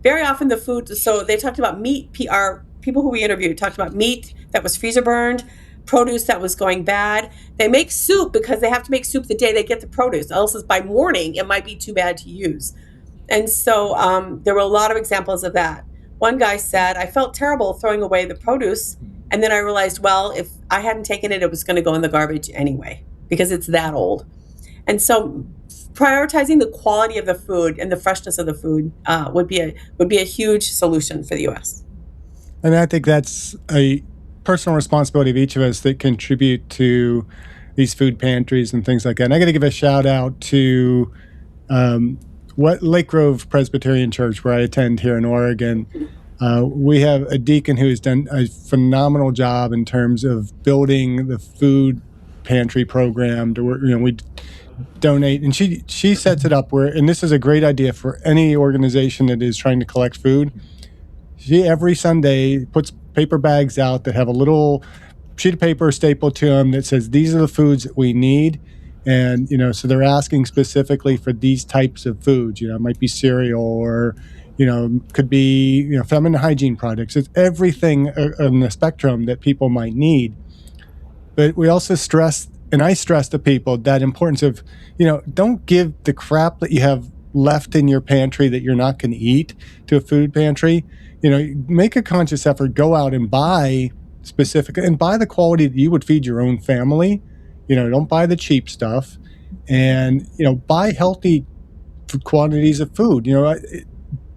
very often the food, so they talked about meat, people who we interviewed talked about meat that was freezer burned, produce that was going bad. They make soup because they have to make soup the day they get the produce. Else by morning, it might be too bad to use. And so there were a lot of examples of that. One guy said, I felt terrible throwing away the produce. And then I realized, well, if I hadn't taken it, it was going to go in the garbage anyway, because it's that old. And so prioritizing the quality of the food and the freshness of the food would be a huge solution for the U.S. And I think that's a personal responsibility of each of us that contribute to these food pantries and things like that. And I got to give a shout out to Lake Grove Presbyterian Church, where I attend here in Oregon. We have a deacon who has done a phenomenal job in terms of building the food pantry program to where, we donate, and she sets it up where, and this is a great idea for any organization that is trying to collect food. She every Sunday puts paper bags out that have a little sheet of paper stapled to them that says these are the foods that we need. And so they're asking specifically for these types of foods. It might be cereal, or could be feminine hygiene products. It's everything on the spectrum that people might need. But we also stress, and I stress to people, that importance of don't give the crap that you have left in your pantry that you're not going to eat to a food pantry. Make a conscious effort, go out and buy the quality that you would feed your own family. Don't buy the cheap stuff, and buy healthy quantities of food. It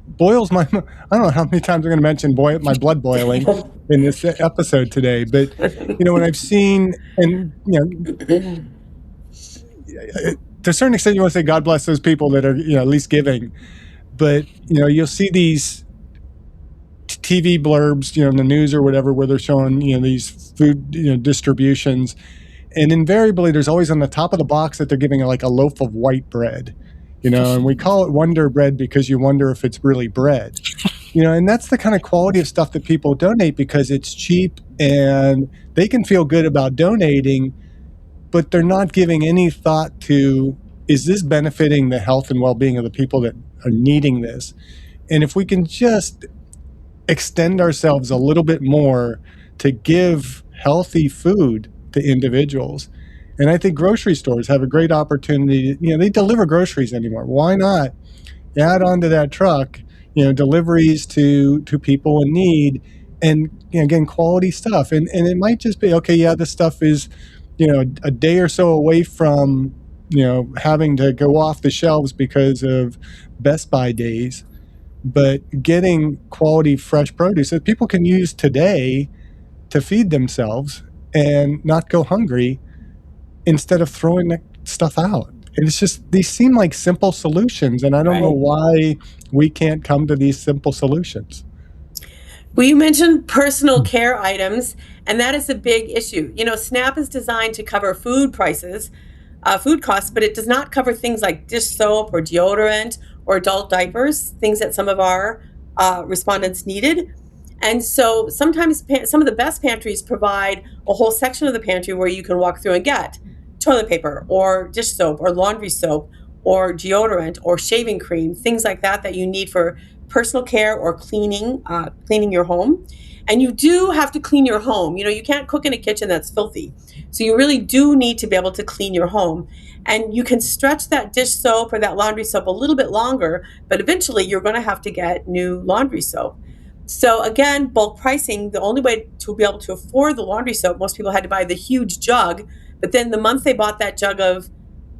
boils my, I don't know how many times I'm going to mention my blood boiling in this episode today, but when I've seen, and to a certain extent, you want to say God bless those people that are at least giving, but you'll see these TV blurbs, in the news or whatever, where they're showing these food distributions, and invariably there's always on the top of the box that they're giving like a loaf of white bread, and we call it Wonder Bread because you wonder if it's really bread, and that's the kind of quality of stuff that people donate because it's cheap and they can feel good about donating, but they're not giving any thought to is this benefiting the health and well-being of the people that are needing this? And if we can just extend ourselves a little bit more to give healthy food to individuals. And I think grocery stores have a great opportunity. They deliver groceries anymore. Why not add onto that truck, deliveries to people in need, and again, quality stuff. And it might just be, okay, yeah, this stuff is, a day or so away from, having to go off the shelves because of Best Buy days, but getting quality fresh produce that people can use today to feed themselves and not go hungry instead of throwing that stuff out. And it's just, these seem like simple solutions, and I don't know why we can't come to these simple solutions. Well, you mentioned personal care items, and that is a big issue. SNAP is designed to cover food prices, food costs, but it does not cover things like dish soap or deodorant or adult diapers, things that some of our respondents needed. And so sometimes some of the best pantries provide a whole section of the pantry where you can walk through and get toilet paper or dish soap or laundry soap or deodorant or shaving cream, things like that you need for personal care or cleaning your home. And you do have to clean your home. You can't cook in a kitchen that's filthy. So you really do need to be able to clean your home. And you can stretch that dish soap or that laundry soap a little bit longer, but eventually you're going to have to get new laundry soap. So again, bulk pricing, the only way to be able to afford the laundry soap, most people had to buy the huge jug, but then the month they bought that jug of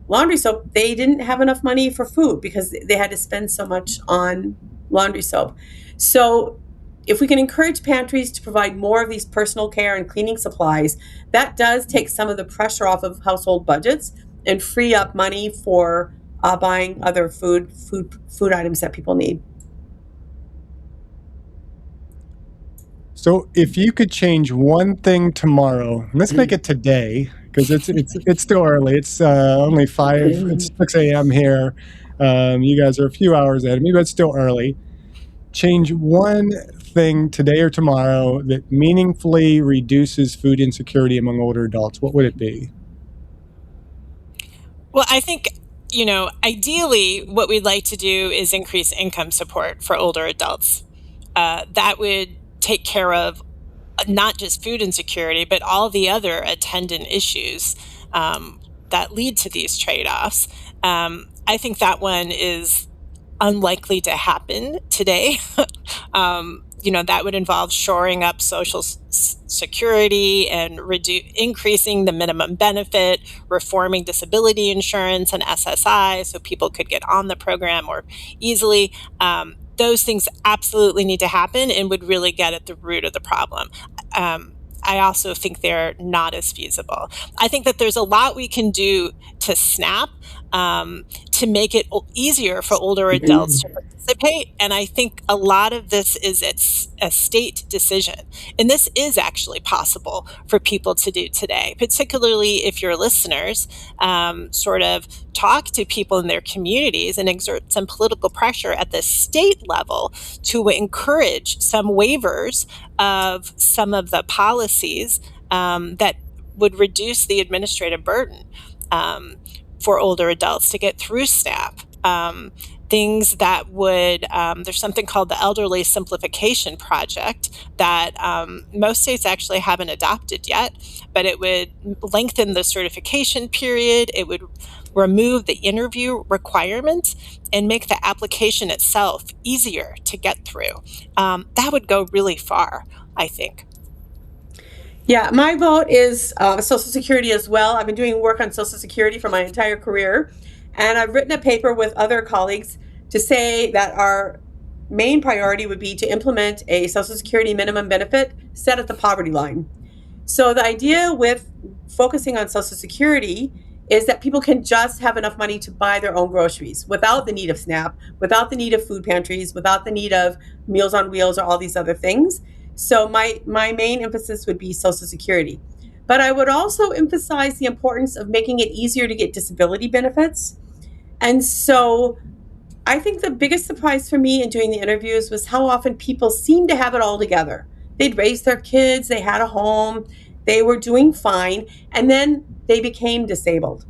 laundry soap, they didn't have enough money for food because they had to spend so much on laundry soap. So if we can encourage pantries to provide more of these personal care and cleaning supplies, that does take some of the pressure off of household budgets and free up money for buying other food items that people need. So if you could change one thing tomorrow, and let's make it today, because it's still early. It's only 6 a.m. here. You guys are a few hours ahead of me, but it's still early. Change one thing today or tomorrow that meaningfully reduces food insecurity among older adults. What would it be? Well, I think, ideally, what we'd like to do is increase income support for older adults. That would take care of not just food insecurity, but all the other attendant issues that lead to these trade-offs. I think that one is unlikely to happen today. That would involve shoring up social security and increasing the minimum benefit, reforming disability insurance and SSI so people could get on the program more easily. Those things absolutely need to happen and would really get at the root of the problem. I also think they're not as feasible. I think that there's a lot we can do to SNAP to make it easier for older adults to participate. And I think a lot of this is a state decision. And this is actually possible for people to do today, particularly if your listeners sort of talk to people in their communities and exert some political pressure at the state level to encourage some waivers of some of the policies that would reduce the administrative burden for older adults to get through SNAP. Things that would, there's something called the Elderly Simplification Project that most states actually haven't adopted yet, but it would lengthen the certification period. It would remove the interview requirement and make the application itself easier to get through. That would go really far, I think. Yeah, my vote is Social Security as well. I've been doing work on Social Security for my entire career, and I've written a paper with other colleagues to say that our main priority would be to implement a Social Security minimum benefit set at the poverty line. So the idea with focusing on Social Security is that people can just have enough money to buy their own groceries without the need of SNAP, without the need of food pantries, without the need of Meals on Wheels or all these other things. So my main emphasis would be Social Security. But I would also emphasize the importance of making it easier to get disability benefits. And so I think the biggest surprise for me in doing the interviews was how often people seem to have it all together. They'd raised their kids, they had a home, they were doing fine, and then they became disabled.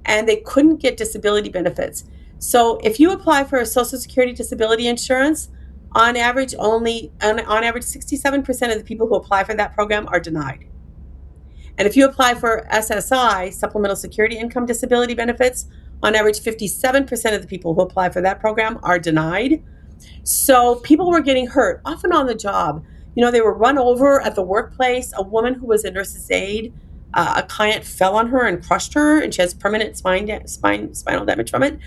and they couldn't get disability benefits. So if you apply for a Social Security disability insurance, on average, 67% of the people who apply for that program are denied. And if you apply for SSI, Supplemental Security Income Disability Benefits, on average, 57% of the people who apply for that program are denied. So people were getting hurt, often on the job. They were run over at the workplace. A woman who was a nurse's aide, a client fell on her and crushed her, and she has permanent spinal damage from it.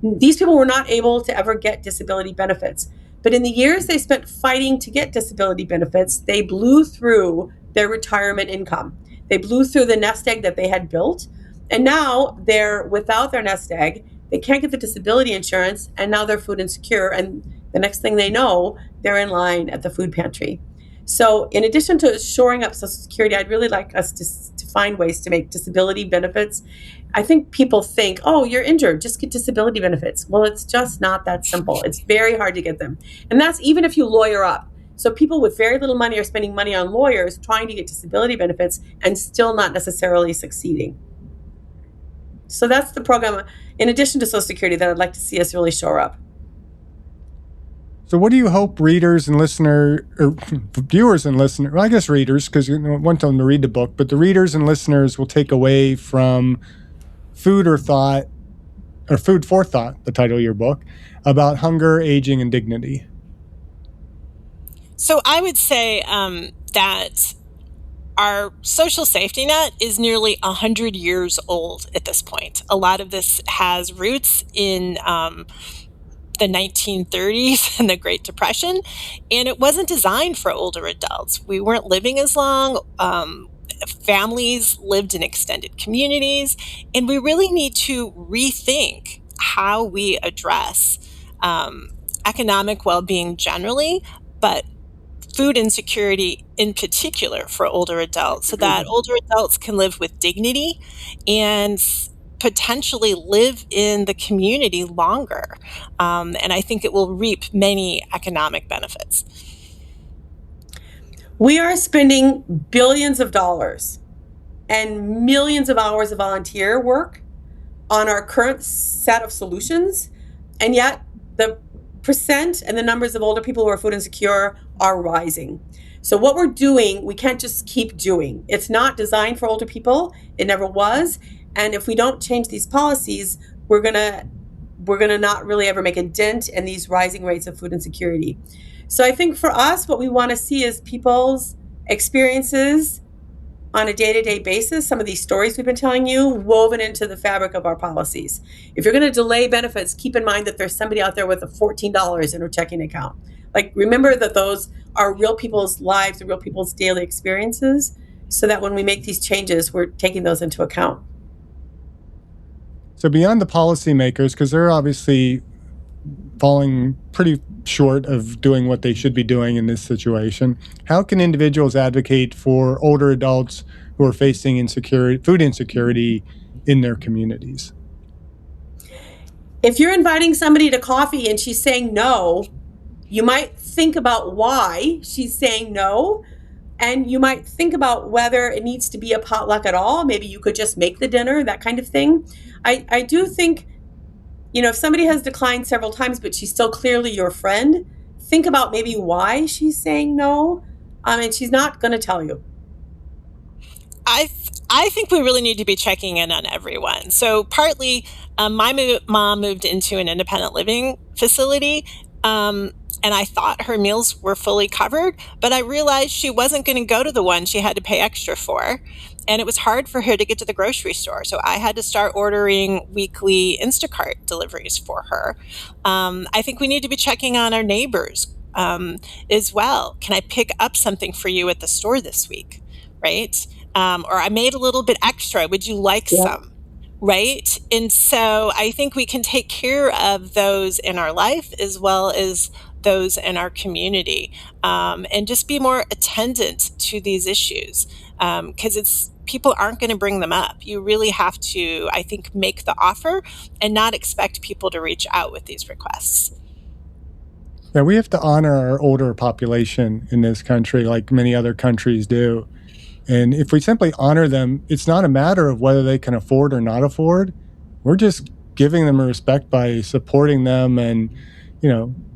These people were not able to ever get disability benefits. But in the years they spent fighting to get disability benefits, they blew through their retirement income. They blew through the nest egg that they had built. And now they're without their nest egg. They can't get the disability insurance, and now they're food insecure. And the next thing they know, they're in line at the food pantry. So in addition to shoring up Social Security, I'd really like us to find ways to make disability benefits. I think people think, oh, you're injured, just get disability benefits. Well, it's just not that simple. It's very hard to get them. And that's even if you lawyer up. So people with very little money are spending money on lawyers trying to get disability benefits and still not necessarily succeeding. So that's the program, in addition to Social Security, that I'd like to see us really shore up. So what do you hope readers and listeners, or viewers and listeners, well, I guess readers, because you want them to read the book, but the readers and listeners will take away from Food or Thought, or Food for Thought, the title of your book, about hunger, aging, and dignity? So I would say that our social safety net is nearly 100 years old at this point. A lot of this has roots in the 1930s and the Great Depression, and it wasn't designed for older adults. We weren't living as long. Families lived in extended communities, and we really need to rethink how we address economic well-being generally, but food insecurity in particular for older adults, so that older adults can live with dignity and potentially live in the community longer. And I think it will reap many economic benefits. We are spending billions of dollars and millions of hours of volunteer work on our current set of solutions, and yet the percent and the numbers of older people who are food insecure are rising. So what we're doing, we can't just keep doing. It's not designed for older people. It never was. And if we don't change these policies, we're gonna not really ever make a dent in these rising rates of food insecurity. So I think for us, what we want to see is people's experiences on a day-to-day basis, some of these stories we've been telling you, woven into the fabric of our policies. If you're going to delay benefits, keep in mind that there's somebody out there with a $14 in her checking account. Like, remember that those are real people's lives and real people's daily experiences, so that when we make these changes, we're taking those into account. So beyond the policymakers, because they're obviously falling pretty short of doing what they should be doing in this situation, how can individuals advocate for older adults who are facing food insecurity in their communities? If you're inviting somebody to coffee and she's saying no, you might think about why she's saying no, and you might think about whether it needs to be a potluck at all. Maybe you could just make the dinner, that kind of thing. I do think, if somebody has declined several times, but she's still clearly your friend, think about maybe why she's saying no, and she's not going to tell you. I think we really need to be checking in on everyone. So partly, my mom moved into an independent living facility, and I thought her meals were fully covered, but I realized she wasn't going to go to the one she had to pay extra for. And it was hard for her to get to the grocery store. So I had to start ordering weekly Instacart deliveries for her. I think we need to be checking on our neighbors as well. Can I pick up something for you at the store this week? Right? Or I made a little bit extra. Would you like some? Right? And so I think we can take care of those in our life as well as those in our community, and just be more attendant to these issues, because people aren't going to bring them up. You really have to, I think, make the offer and not expect people to reach out with these requests. Yeah, we have to honor our older population in this country like many other countries do. And if we simply honor them, it's not a matter of whether they can afford or not afford. we're just giving them respect by supporting them and,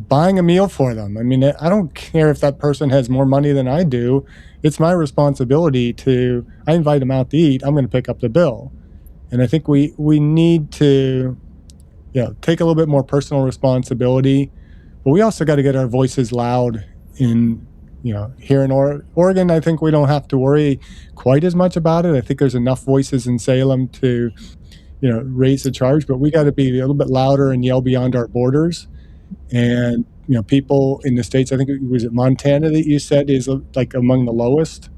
buying a meal for them. I mean, I don't care if that person has more money than I do. It's my responsibility I invite them out to eat, I'm going to pick up the bill. And I think we need to, take a little bit more personal responsibility, but we also got to get our voices loud in, here in Oregon. I think we don't have to worry quite as much about it. I think there's enough voices in Salem to, raise the charge, but we got to be a little bit louder and yell beyond our borders. And, people in the States, I think was it Montana that you said is like among the lowest?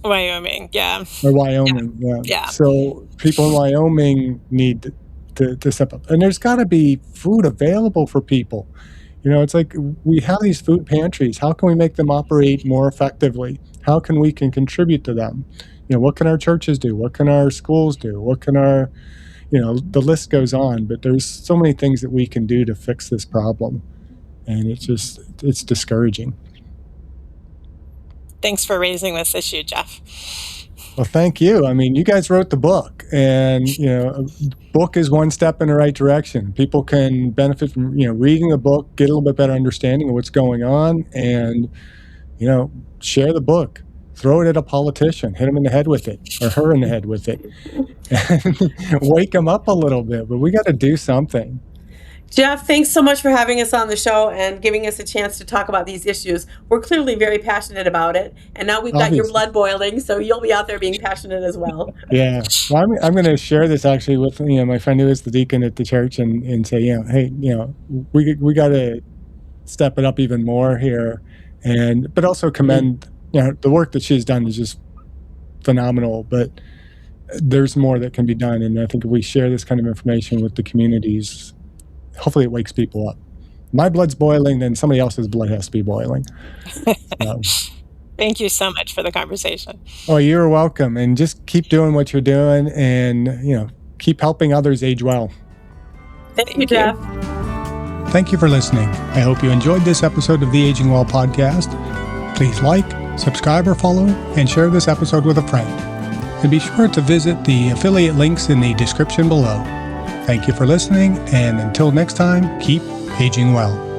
Wyoming, yeah. Or Wyoming, Yeah. So people in Wyoming need to step up. And there's got to be food available for people. It's like we have these food pantries. How can we make them operate more effectively? How can we contribute to them? What can our churches do? What can our schools do? What can our, the list goes on. But there's so many things that we can do to fix this problem. And it's discouraging. Thanks for raising this issue, Jeff. Well, thank you. I mean, you guys wrote the book, and, a book is one step in the right direction. People can benefit from, reading the book, get a little bit better understanding of what's going on, and, share the book. Throw it at a politician, hit him in the head with it, or her in the head with it, and wake them up a little bit. But we got to do something. Jeff, thanks so much for having us on the show and giving us a chance to talk about these issues. We're clearly very passionate about it, and now we've got your blood boiling, so you'll be out there being passionate as well. Yeah. Well, I'm going to share this actually with my friend who is the deacon at the church and say, hey, we got to step it up even more here, but also commend the work that she's done is just phenomenal. But there's more that can be done, and I think if we share this kind of information with the communities, hopefully it wakes people up. My blood's boiling, then somebody else's blood has to be boiling. Thank you so much for the conversation. Oh, you're welcome. And just keep doing what you're doing and, keep helping others age well. Thank you, Jeff. Thank you for listening. I hope you enjoyed this episode of the Aging Well podcast. Please like, subscribe or follow, and share this episode with a friend. And be sure to visit the affiliate links in the description below. Thank you for listening, and until next time, keep aging well.